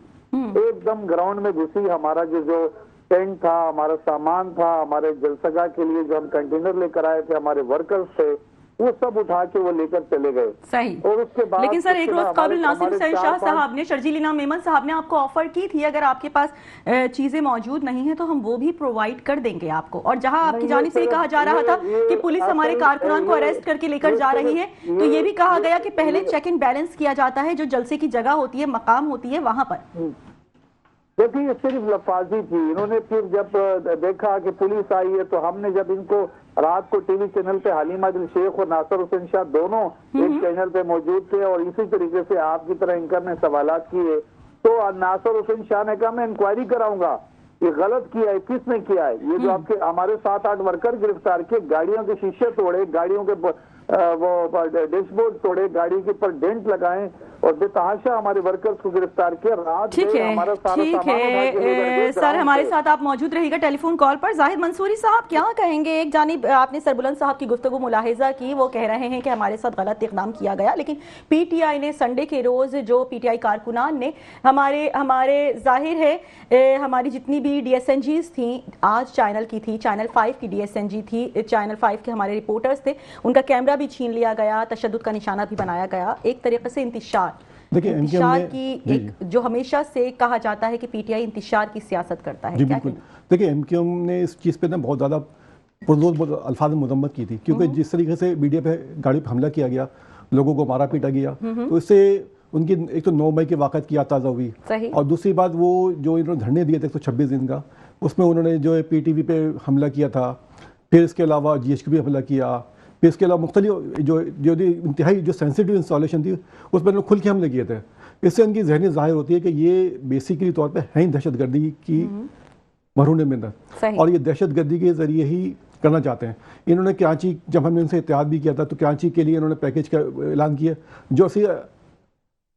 एकदम ग्राउंड में घुसी। हमारा जो टेंट था, हमारा सामान था, हमारे जलसगा के लिए जो हम कंटेनर लेकर आए थे, हमारे वर्कर्स थे, वो सब उठा के वो लेकर चले गए। सही। और उसके बाद लेकिन सर एक रोज कबल नासिर हुसैन शाह साहब ने, शर्जील इनाम मेमन साहब ने आपको ऑफर की थी अगर आपके पास चीजें मौजूद नहीं है तो हम वो भी प्रोवाइड कर देंगे आपको। और जहां आपकी जानिब से कहा जा रहा था कि पुलिस हमारे कारकुनान को अरेस्ट करके लेकर जा रही है, तो ये भी कहा गया कि पहले चेक एंड बैलेंस किया जाता है, जो जलसे की जगह होती है, मकाम होती है, वहां पर। देखिए सिर्फ लफाजी थी। इन्होंने फिर जब देखा कि पुलिस आई है, तो हमने जब इनको रात को टीवी चैनल पे हलीमा दिल शेख और नासिर हुसैन शाह दोनों एक चैनल पे मौजूद थे और इसी तरीके से आपकी तरह एंकर ने सवालात किए, तो नासिर हुसैन शाह ने कहा मैं इंक्वायरी कराऊंगा, ये गलत किया है, किसने किया है। ये जो आपके हमारे 7-8 वर्कर गिरफ्तार किए, गाड़ियों के शीशे तोड़े, गाड़ियों के वो डैशबोर्ड तोड़े, गाड़ी के ऊपर डेंट लगाए और बेतहाशा हमारे वर्कर्स को गिरफ्तार किया। रात ठीक है सर, हमारे साथ आप मौजूद रहिएगा टेलीफोन कॉल पर। जाहिद मंसूरी साहब क्या कहेंगे? एक जानिब आपने सरबुलंद साहब की गुफ्तगू मुलाहिजा की, वो कह रहे हैं कि हमारे साथ गलत इक़दाम किया गया, लेकिन पीटीआई ने संडे के रोज जो पीटीआई कारकुनान ने हमारे जाहिर है हमारी जितनी भी DSNGs थी, आज चैनल की थी, चैनल 5 की DSNG थी, चैनल 5 के हमारे रिपोर्टर्स थे, उनका कैमरा भी छीन लिया गया, तशद्दुद का निशाना भी बनाया गया। एक तरीके से इंतशार की एक जो हमेशा से कहा जाता है कि पीटीआई इंतशार की सियासत करता है। जी बिल्कुल। देखिए MQM ने इस चीज़ पे ना बहुत ज़्यादा पुरजोर अल्फाज में मजम्मत की थी, क्योंकि जिस तरीके से मीडिया पे गाड़ी पे हमला किया गया, लोगों को मारा पीटा गया, तो इससे उनकी एक तो 9 मई की वाक़त की ताज़ा हुई, और दूसरी बात वो जो इन्होंने धरने दिए थे 126 दिन का, उसमें उन्होंने जो है PTV पे हमला किया था, फिर इसके अलावा GHQ पे हमला किया, फिर इसके अलावा मुख्तलिफ जो इंतहाई जो सेंसिटिव इंस्टॉलेशन थी उसमें उन्होंने खुल के हमले किए थे। इससे उनकी जहनी जाहिर होती है कि ये बेसिकली तौर पे है ही दहशतगर्दी की मरहून मिन्नत, और ये दहशतगर्दी के ज़रिए ही करना चाहते हैं। इन्होंने कराची, जब हमने उनसे इत्तेहाद भी किया था, तो कराची के लिए इन्होंने पैकेज का ऐलान किया जो असी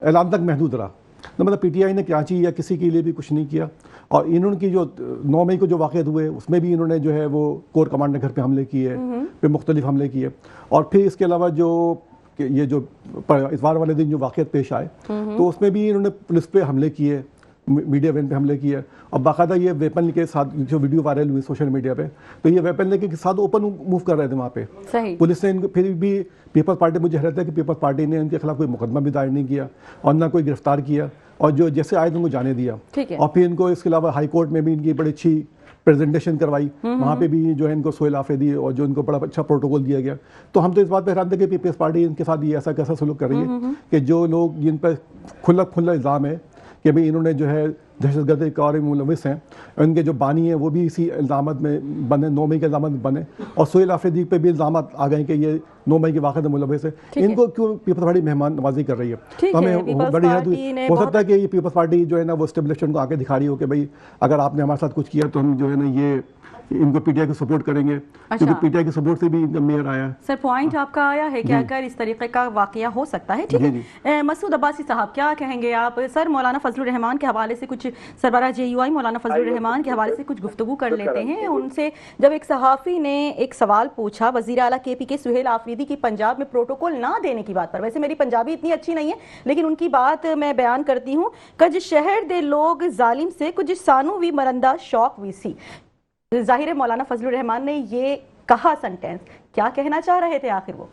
ऐलान तक महदूद रहा। तो मतलब PTI ने कराची या किसी के लिए भी कुछ नहीं किया। और इन्होंने की जो 9 मई को जो वाक़यात हुए उसमें भी इन्होंने जो है वो कोर कमांडर घर पे हमले किए, फिर मुख्तलिफ हमले किए, और फिर इसके अलावा जो ये जो इतवार वाले दिन जो वाक़यात पेश आए तो उसमें भी इन्होंने पुलिस पे हमले किए, मीडिया वैन पे हमले किए, और बाकायदा ये वेपन के साथ जो वीडियो वायरल हुई सोशल मीडिया पे, तो ये वेपन लेके साथ ओपन मूव कर रहे थे वहाँ पे। पुलिस ने इनको फिर भी पीपल्स पार्टी, मुझे हैरत है कि पीपल्स पार्टी ने इनके खिलाफ कोई मुकदमा भी दायर नहीं किया और ना कोई गिरफ्तार किया, और जो जैसे आए थे उनको जाने दिया। और फिर इनको इसके अलावा हाई कोर्ट में भी इनकी बड़ी अच्छी प्रेजेंटेशन करवाई, वहाँ पे भी जो है इनको सुहेल आफरीदी और जो इनको बड़ा अच्छा प्रोटोकॉल दिया गया। तो हम तो इस बात पे हैरान थे कि पीपल्स पार्टी इनके साथ ये ऐसा कैसा सलूक कर रही है कि जो लोग जिन पर खुला इल्ज़ाम है कि भाई इन्होंने जो है दहशतगर्दी कार्य में मुलविस हैं, उनके जो बानी हैं वो भी इसी इल्ज़ामत में बने, 9 मई के इल्ज़ामत में बने, और सुहेल आफरीदी पे भी इल्ज़ामत आ गए कि ये 9 मई के वाक़े में मुलविस है। इनको क्यों पीपल्स पार्टी मेहमान नवाजी कर रही है? तो हमें बड़ी हो सकता है कि ये पीपल्स पार्टी जो है ना वो एस्टेब्लिशमेंट को आके दिखा रही हो कि भाई अगर आपने हमारे साथ कुछ किया तो हम जो है ना ये इनको PTI को सपोर्ट करेंगे। अच्छा। क्योंकि PTI के सपोर्ट से भी इनका मेयर आया है। सर पॉइंट आपका आया है कि अगर इस तरीके का वाकया हो सकता है, ठीक है। मसूद अब्बासी साहब क्या कहेंगे आप? सर मौलाना फजलुर रहमान के हवाले से कुछ, सरबराह JUI मौलाना फजलुर रहमान के हवाले से कुछ गुफ्तगू कर लेते हैं। उनसे जब एक सहाफ़ी ने एक सवाल पूछा वज़ीर आला KPK सुहेल आफरीदी की पंजाब में प्रोटोकॉल ना देने की बात पर, वैसे मेरी पंजाबी इतनी अच्छी नहीं है लेकिन उनकी बात मैं बयान करती हूँ, कज शहर दे लोग जालिम से कुछ सानू भी मरंदा शौक वी सी। जाहिर है मौलाना फजलुर रहमान ने ये कहा सेंटेंस, क्या कहना चाह रहे थे आखिर वो?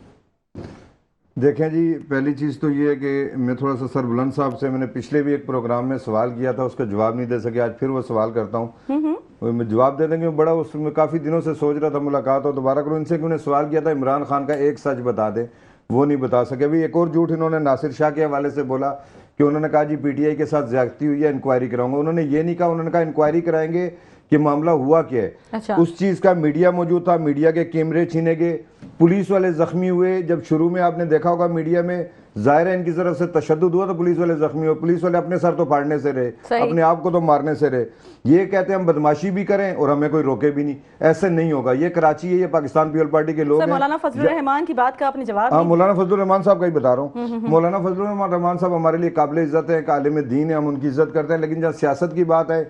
देखें जी, पहली चीज़ तो ये है कि मैं थोड़ा सा सरबुलंद साहब से, मैंने पिछले भी एक प्रोग्राम में सवाल किया था, उसका जवाब नहीं दे सके, आज फिर वो सवाल करता हूँ, मैं जवाब दे देंगे। बड़ा उसमें काफ़ी दिनों से सोच रहा था मुलाकात हो, दोबारा करूँ इनसे कि उन्हें सवाल किया था इमरान खान का एक सच बता दें, वो नहीं बता सके। अभी एक और झूठ इन्होंने नासिर शाह के हवाले से बोला कि उन्होंने कहा जी PTI के साथ ज्यादती हुई है, इंक्वायरी कराऊंगा। उन्होंने ये नहीं कहा, उन्होंने कहा इंक्वायरी कराएंगे कि मामला हुआ क्या है। अच्छा। उस चीज का मीडिया मौजूद था, मीडिया के कैमरे छीने गए, पुलिस वाले जख्मी हुए। जब शुरू में आपने देखा होगा मीडिया में, जाहिर है इनकी तरफ से तशद्दुद हुआ तो पुलिस वाले जख्मी हुए। पुलिस वाले अपने सर तो फाड़ने से रहे, अपने आप को तो मारने से रहे। ये कहते हैं हम बदमाशी भी करें और हमें कोई रोके भी नहीं, ऐसे नहीं होगा। ये कराची है, ये पाकिस्तान पीपल पार्टी के लोग हैं। मौलाना फजलुर रहमान की बात का आपने जवाब हाँ, मौलाना फजलुर रहमान साहब का ही बता रहा हूँ। मौलाना फजलुर रहमान साहब हमारे लिए काबिल इज्जत है, आलिम दीन है, हम उनकी इज्जत करते हैं। लेकिन जब सियासत की बात है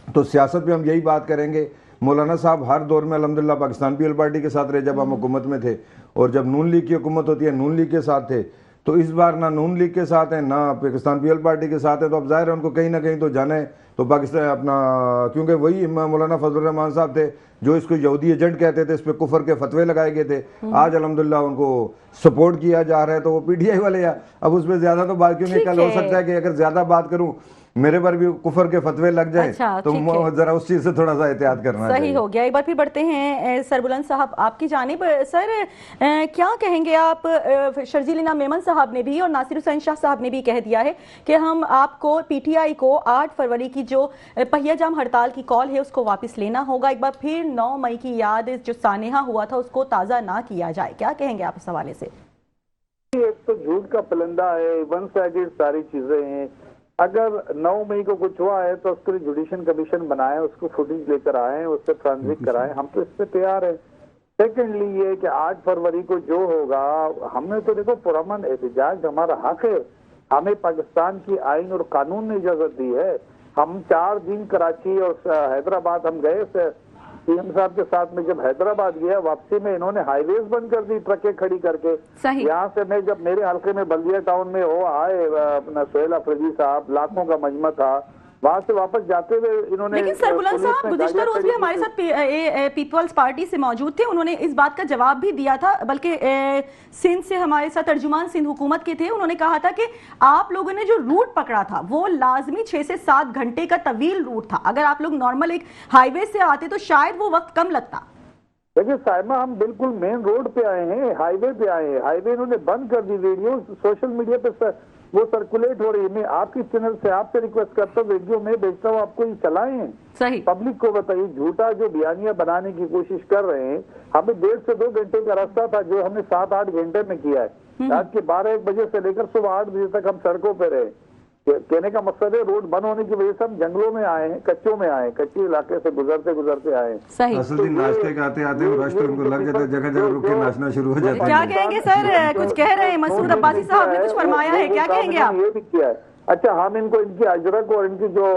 तो सियासत पे हम यही बात करेंगे। मौलाना साहब हर दौर में अल्हम्दुलिल्लाह पाकिस्तान पीपल पार्टी के साथ रहे, जब हम हुकूमत में थे, और जब नून लीग की हुकूमत होती है नून लीग के साथ थे। तो इस बार ना नून लीग के साथ है, ना पाकिस्तान पीपल पार्टी के साथ है। तो अब जाहिर है उनको कहीं ना कहीं तो जाना है। तो पाकिस्तान अपना, क्योंकि वही मौलाना फजलुर रहमान साहब थे जो इसको यहूदी एजेंट कहते थे, इस पर कुफर के फतवे लगाए गए थे। आज अल्हम्दुलिल्लाह उनको सपोर्ट किया जा रहा है। तो वो पीटीआई वाले या अब उसमें ज्यादा तो बात क्योंकि कल हो सकता है कि अगर ज्यादा बात करूं मेरे पर भी कुफर के फतवे लग जाए। अच्छा, तो जरा उस चीज से थोड़ा सा एहतियात करना सही हो गया। एक बार फिर बढ़ते हैं सरबुलंद साहब आपकी जानिब। सर क्या कहेंगे आप, शर्जील इनाम मेमन साहब ने भी और नासिर हुसैन शाह साहब ने भी कह दिया है कि हम आपको पीटीआई को 8 फरवरी की जो पहिया जाम हड़ताल की कॉल है उसको वापस लेना होगा। एक बार फिर 9 मई की याद जो सानेहा हुआ था उसको ताज़ा ना किया जाए। क्या कहेंगे आप इस हवाले से? एक तो झूठ का पलंदा है, वन साइडेड सारी चीजें हैं। अगर 9 मई को कुछ हुआ है तो उसके लिए जुडिशियल कमीशन बनाए, उसको फुटेज लेकर आए, उससे ट्रांजिट कराएं, हम तो इस पे तैयार है। सेकेंडली ये कि 8 फरवरी को जो होगा, हमने तो देखो पुरअमन एहतजाज हमारा हक है, हमें पाकिस्तान की आइन और कानून ने इजाजत दी है। हम 4 दिन कराची और हैदराबाद हम गए सीएम साहब के साथ में। जब हैदराबाद गया वापसी में इन्होंने हाईवेज बंद कर दी ट्रकें खड़ी करके। यहाँ से मैं जब मेरे हल्के में बल्दिया टाउन में वो आए अपना सोहेल अफरीदी साहब, लाखों का मजमा था, वहां से वापस जाते हुए इन्होंने। लेकिन सरबुलंद साहब गुज़िश्ता रोज भी हमारे साथ पीपल्स पार्टी से मौजूद थे, उन्होंने इस बात का जवाब भी दिया था। बल्कि सिंध से हमारे साथ तर्जुमान सिंध हुकूमत के थे, उन्होंने कहा था कि आप लोगों ने जो रूट पकड़ा था वो लाजमी 6 से 7 घंटे का तवील रूट था। अगर आप लोग नॉर्मल एक हाईवे से आते तो शायद वो वक्त कम लगता। देखिए साइमा, हम बिल्कुल मेन रोड पे आए हैं, हाईवे पे आए हैं। हाईवे इन्होंने बंद कर दी, वीडियो सोशल मीडिया पे वो सर्कुलेट हो रही है। मैं आपकी चैनल से आपसे रिक्वेस्ट करता हूँ, वीडियो में भेजता हूँ, आपको ये चलाएं, सही पब्लिक को बताइए। झूठा जो बयानियां बनाने की कोशिश कर रहे हैं, हमें 1.5 से 2 घंटे का रास्ता था जो हमने 7-8 घंटे में किया है। रात के 12-1 बजे से लेकर सुबह 8 बजे तक हम सड़कों पे रहे। कहने का मकसद है रोड बंद होने की वजह से हम जंगलों में आए हैं, कच्चों में आए, कच्चे इलाके से गुजरते गुजरते आए। सही। असल दिन नाश्ते के आते आते रश तो उनको लग जाता है, जगह जगह रुक के नाचना शुरू हो जाता है। क्या कहेंगे सर, कुछ कह रहे हैं मसूद अब्बासी साहब ने कुछ फरमाया है, क्या कहेंगे आप? ये भी किया है। अच्छा, हम इनको इनकी अजरक और इनकी जो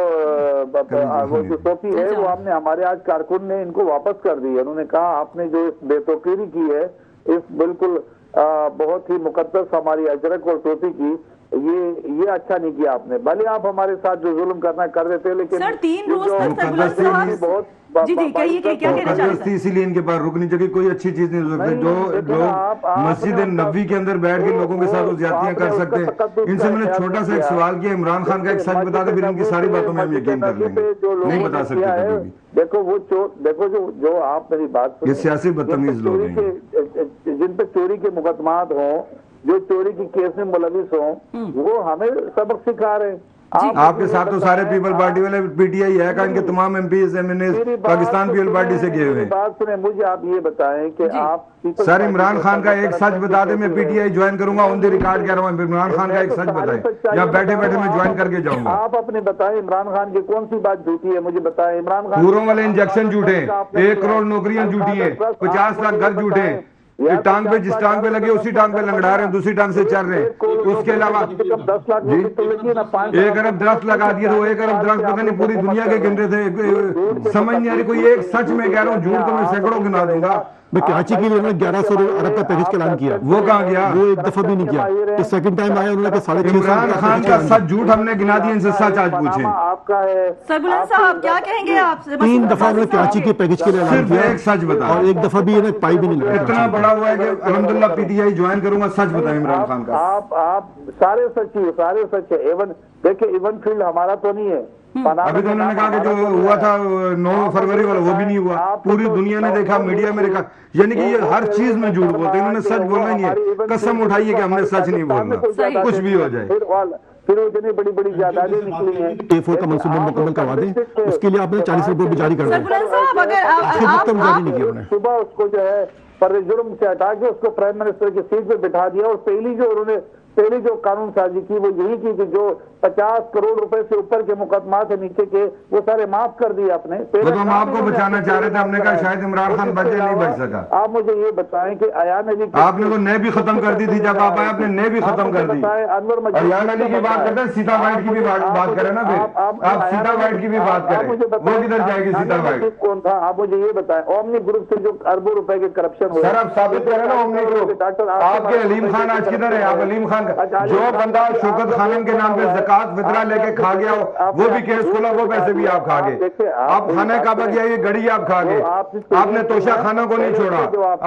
टोपी है वो हमने हमारे आज कारकुन ने इनको वापस कर दी है। उन्होंने कहा आपने जो इस बेतौकीरी की है, इस बिल्कुल बहुत ही मुकद्दस हमारी अजरक और टोपी की, ये अच्छा नहीं किया आपने। भले आप हमारे साथ जो जुल्म करना कर देते, लेकिन सर 3 रोज तक बहुत जी कहिए क्या कहना चाहते हैं? इसीलिए इनके पास रुकनी चाहिए, कोई अच्छी चीज नहीं हो सकती। जो लोग मस्जिद नबी के अंदर बैठ के लोगों के साथ वो ज्यादतियां कर सकते हैं। इनसे मैंने छोटा सा एक सवाल किया, इमरान खान का एक सच बता दे, फिर इनकी सारी बातों में हम यकीन कर लेंगे। नहीं बता सकते कभी भी। देखो वो देखो जो आप मेरी बात सुनिए, ये सियासी बदतमीज लोग हैं, जिन पे चोरी के मुकदमात हों, जो चोरी की केस में मुलविस हों, वो हमें सबक सिखा रहे हैं। आपके साथ तो सारे पीपल पार्टी वाले पीटीआई है का, इनके तमाम MPs MNA Pakistan people party से गए हुए। बात सुने, मुझे आप ये बताएं कि आप सर इमरान खान का एक सच बता दे, मैं पीटीआई ज्वाइन करूंगा, ऑन द रिकॉर्ड कह रहा हूँ। इमरान खान का एक सच बताएं, या बैठे बैठे मैं ज्वाइन करके जाऊंगा। आप अपने बताएं इमरान खान की कौन सी बात झूठी है, मुझे बताएं। इमरान खान पूरों वाले इंजेक्शन झूठे, 1 करोड़ नौकरियां झूठी है, 50 लाख घर झूठे, ये टांग पे जिस टांग पे लगे उसी टांग पे लंगड़ा रहे हैं, दूसरी टांग से चल रहे हैं। उसके अलावा 10 लाख जी 1 अरब दरख्त लगा दिए, तो 1 अरब दरख्त पता नहीं पूरी दुनिया के गिन रहे थे। समझ नहीं आ रही कोई एक सच में कह रहा हूँ, झूठ तो मैं सैकड़ों गिना दूंगा। मैं कराची के लिए उन्होंने 1100 अरब का पैकेज का ऐलान किया, वो कहाँ गया? वो एक दफा भी नहीं किया। तो सेकंड टाइम आया उन्होंने 6.5 इमरान खान का सच झूठ हमने गिना दिया, इनसे सच आज पूछे। आपका है सरबुलंद साहब क्या कहेंगे आप? 3 दफा उन्होंने कराची के पैकेज के लिए ऐलान किया, एक सच बता, और एक दफा भी इन्हें पाई भी नहीं लगा। इतना बड़ा हुआ है कि अल्हम्दुलिल्लाह पीटीआई ज्वाइन करूंगा। सच बताएं इमरान खान का। आप सारे सच ही, सारे सच है। एवन देखिए, इवन फील्ड हमारा तो नहीं है। अभी तो उन्होंने कहा कि जो हुआ था 9 फरवरी वाला वो भी नहीं हुआ, पूरी दुनिया ने देखा, मीडिया में देखा। यानी कि ये हर चीज में झूठ बोलते हैं, इन्होंने सच बोलना ही नहीं है। कसम उठाइए कि हमने सच नहीं बोलना, कुछ भी हो जाए। फिर वो इतनी बड़ी बड़ी जायदादें निकली हैं। K4 का मंसूबा मुकम्मल करवा दें, उसके लिए आपने 40 रुपये जारी कर सर दिया, बुलंद साहब, अगर जारी नहीं किया उन्होंने। सुबह उसको जो है पर जुर्म से हटा के उसको प्राइम मिनिस्टर की सीट पे बिठा दिया, और पहली जो कानून साजी की वो यही की कि जो 50 करोड़ रुपए से ऊपर के मुकदमा से नीचे के वो सारे माफ कर दिए आपने। वो तो हम आपको बचाना चाह रहे थे, हमने कहा शायद इमरान खान बचे, नहीं बच सका। आप मुझे ये बताएं कि अयान अली आपने तो नए भी खत्म कर दी थी, जब आप आए आपने नए भी खत्म कर दी। अनवर अयान अली की बात करते हैं, सीता वाइट की भी बात करें ना, फिर आप सीता वाइट की भी बात करें, वो किधर जाएगी सीता वाइट? कौन था आप मुझे ये बताएं। ओमनी ग्रुप से जो अरबों रुपए के करप्शन हुए, सर आप साबित करें ना ओमनी ग्रुप। आपके अलीम खान आज किधर है? आप अलीम खान जो बंदा शौकत खानम के नाम पे ज़कात फितरा लेके खा गया हो, वो भी केस खोला, वो पैसे भी आप खा गए। आप खाना काबा की ये गड़ी आप खा गए। आपने तोशा खाना को नहीं छोड़ा,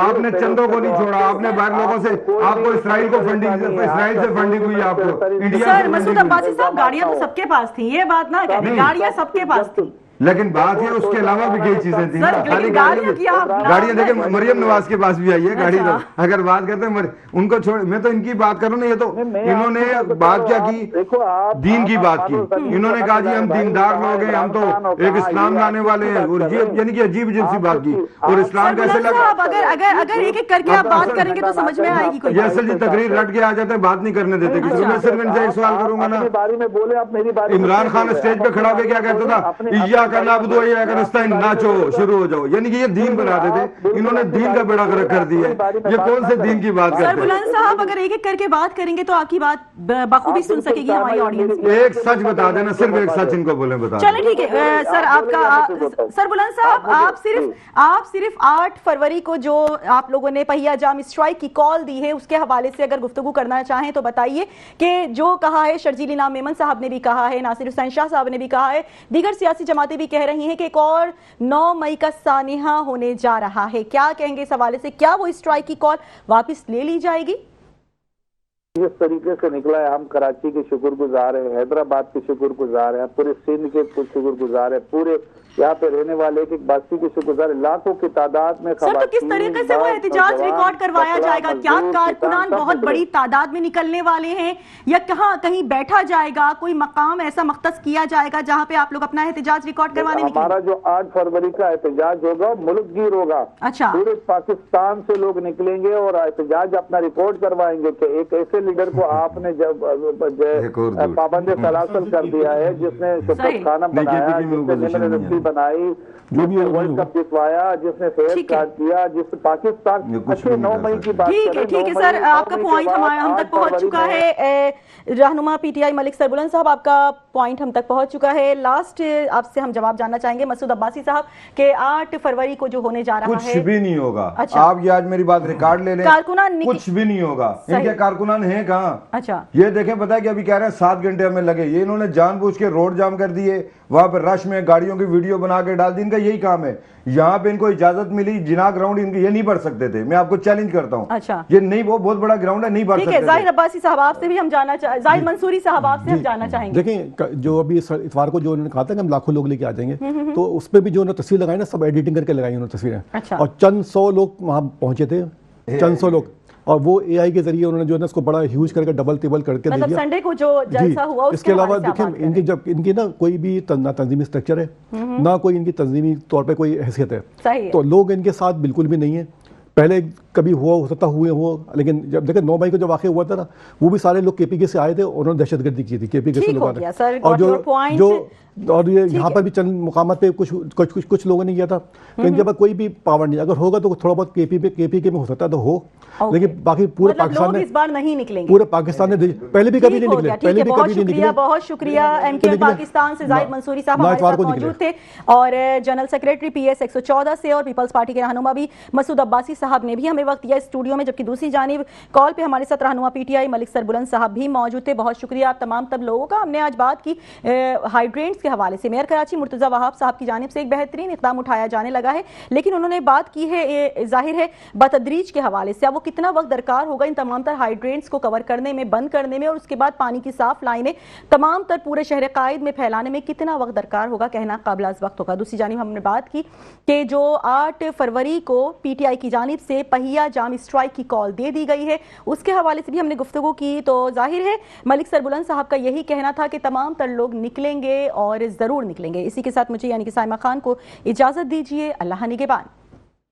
आपने चंदों को नहीं छोड़ा, आपने बाहर लोगों से, आपको इसराइल को फंडिंग, इसराइल से फंडिंग हुई आपको, इंडिया सर मसूद अब्बासी साहब, गाड़ियां तो सबके पास थी, ये बात ना कहते, गाड़ियां सबके पास थी, लेकिन बात है उसके अलावा भी कई चीजें थी ना। लेकिन गाड़ियां की आप गाड़ियां देखिए, मरियम नवाज के पास भी आई है गाड़ी। तो अगर बात करते हैं उनको छोड़, मैं तो इनकी बात करूं ना, ये तो इन्होंने बात क्या की, दीन की बात की। इन्होंने कहा जी हम दीनदार लोग हैं, हम तो एक इस्लाम लाने वाले हैं, और यानी कि अजीब अजीब सी बात की। और इस्लाम कैसे लगा, अगर एक एक करके आप बात करेंगे तो समझ में आएगी कोई। ये असल जी तकरीर रट के आ जाते हैं, बात नहीं करने देते किसी को। मैं सिर्फ इनसे एक सवाल करूंगा ना, इमरान खान स्टेज पे खड़ा होकर क्या कहता था, नाचो शुरू हो जाओ, यानी कि ये दीन बनाते थे, इन्होंने दीन का बेड़ा गर्क कर दिया। ये कौन से दीन की बात करते हैं? सर बुलंद साहब, अगर एक एक करके बात करेंगे तो आपकी बात बखूबी सुन सकेगी हमारी ऑडियंस। एक सच बता देना, सिर्फ एक सच इनको बोले बता। चलो ठीक है सर, आपका सर बुलंद साहब, आप सिर्फ 8 फरवरी को जो आप लोगों ने पहिया जाम स्ट्राइक की कॉल दी है उसके हवाले से अगर गुफ्तगू करना चाहें तो बताइए कि जो कहा है शर्जील इनाम मेमन साहब ने भी कहा है, नासिर हुसैन शाह साहब ने भी कहा है, दीगर सियासी जमातें भी कह रही हैं कि एक और 9 मई का सानिहा होने जा रहा है। क्या कहेंगे इस हवाले से? क्या वो स्ट्राइक की कॉल वापस ले ली जाएगी? जिस तरीके से निकला है, हम कराची के शुक्रगुजार हैं, हैदराबाद के शुक्रगुजार हैं, पूरे सिंध के शुक्रगुजार हैं, पूरे यहाँ पे रहने वाले एक बासी के शुक्रगुजार, लाखों की तादाद में। सर तो किस तरीके से वो एहतजाज रिकॉर्ड करवाया जाएगा? क्या कारकुनान बहुत बड़ी तादाद में निकलने वाले हैं, या कहीं बैठा जाएगा, कोई मकाम ऐसा मख्तस किया जाएगा जहाँ पे आप लोग अपना एहतजाज रिकॉर्ड करवाने निकलेंगे? हमारा जो 8 फरवरी का एहतजाज होगा मुल्क गिर होगा। अच्छा, पूरे पाकिस्तान से लोग निकलेंगे और एहतजाज अपना रिकॉर्ड करवाएंगे कि एक ऐसे लीडर को आपने जब पाबंद सलासल कर दिया है, जिसने शौकत खानम बनाया, जिसने बनाई, जिसने वर्ल्ड कप जितवाया, जिसने फेयर कार्ड किया, जिस पाकिस्तान 9 मई की बात। ठीक है सर, आपका पॉइंट हम तक पहुंच चुका है। रहनुमा पीटीआई मलिक सरबुलंद साहब, आपका पॉइंट हम तक पहुंच चुका है। लास्ट आपसे हम जवाब जानना चाहेंगे मसूद अब्बासी साहब के 8 फरवरी को जो होने जा रहा है कुछ भी नहीं होगा। अच्छा, आप ये आज मेरी बात रिकॉर्ड ले लें, कारकुनान कुछ भी नहीं होगा। इनके कारकुनान हैं कहाँ? अच्छा, ये देखें, पता है कि अभी कह रहे हैं 7 घंटे हमें लगे, ये इन्होंने जानबूझ के रोड जाम कर दिए, वहां पर रश में गाड़ियों की वीडियो बना के डाल दी। इनका यही काम है। यहाँ पे इनको इजाजत मिली, जिना ग्राउंड इनकी, ये नहीं बढ़ सकते थे। मैं आपको चैलेंज करता हूँ। अच्छा, ये नहीं, वो बहुत बड़ा ग्राउंड है, नहीं बढ़ सकते। जाहिद अब्बासी साहब आपसे भी हम जानना जाहिद मंसूरी साहब आपसे हम जानना चाहेंगे। देखिए, जो अभी इतवार को जो उन्होंने कहा था कि हम लाखों लोग लेके आ जाएंगे, तो उस पर भी जो उन्होंने तस्वीर लगाई ना, सब एडिटिंग करके लगाई उन्होंने तस्वीरें। अच्छा, और चंद 100 लोग वहाँ पहुंचे थे, चंद 100 लोग, और वो एआई के जरिए उन्होंने जो है उसको बड़ा ह्यूज करके डबल टेबल करके दे दिया। संडे को जो जलसा हुआ, इसके अलावा देखिए इनकी ना कोई भी ना तंजीमी स्ट्रक्चर है, ना कोई इनकी तंजीमी तौर पे कोई हैसियत है। तो लोग इनके साथ बिल्कुल भी नहीं है। पहले कभी हुआ हो सकता हुए हो, लेकिन जब देखे 9 मई को जो वाक़या हुआ था ना, वो भी सारे लोग केपीके से आए थे, उन्होंने दहशतगर्दी की थी केपीके से लोगों ने। और ये यहाँ पर भी चंद मुकामात पे कुछ लोगों ने किया था। तो इनके पास कोई भी पावर नहीं, अगर होगा तो थोड़ा बहुत केपीके में हो सकता है तो हो, लेकिन बाकी पूरे पाकिस्तान में इस बार नहीं निकलेंगे। पूरे पाकिस्तान ने पहले भी कभी नहीं निकले, पहले भी कभी नहीं निकले। बहुत शुक्रिया। एमके पाकिस्तान से जाहिद मंसूरी साहब हमारे साथ मौजूद थे, और जनरल सेक्रेटरी पीएस 114 से और पीपल्स पार्टी के रहनुमा भी मसूद अब्बासी साहब ने भी हमें वक्त दिया स्टूडियो में, जबकि दूसरी जानिब कॉल पे हमारे साथ रहनुमा पीटीआई मलिक सरबुलंद साहब भी मौजूद थे। बहुत शुक्रिया आप तमाम तब लोगों का। हमने आज बात की हाइड्रेंट्स के हवाले से। मेयर कराची मुर्तजा वहाब साहब की जानिब से एक बेहतरीन इक़दाम उठाया जाने लगा है, लेकिन उन्होंने बात की है जाहिर है बतदरीज के हवाले से। अब वो कितना वक्त दरकार होगा इन तमाम तर हाइड्रेंट्स को कवर करने में, बंद करने में, और उसके बाद पानी की साफ लाइनें तमाम तर पूरे शहर कायद में फैलाने में कितना वक्त दरकार होगा, कहना काबिल वक्त होगा। दूसरी जानिब हमने बात की कि जो 8 फरवरी को पीटीआई की जानिब जानिब से पहिया जाम स्ट्राइक की कॉल दे दी गई है। उसके हवाले से भी हमने गुफ्तगू की तो जाहिर है मलिक सरबुलंद साहब का यही कहना था कि तमाम तर लोग निकलेंगे और ज़रूर निकलेंगे। इसी के साथ मुझे यानी कि साइमा खान को इजाज़त दीजिए। अल्लाह निगहबान।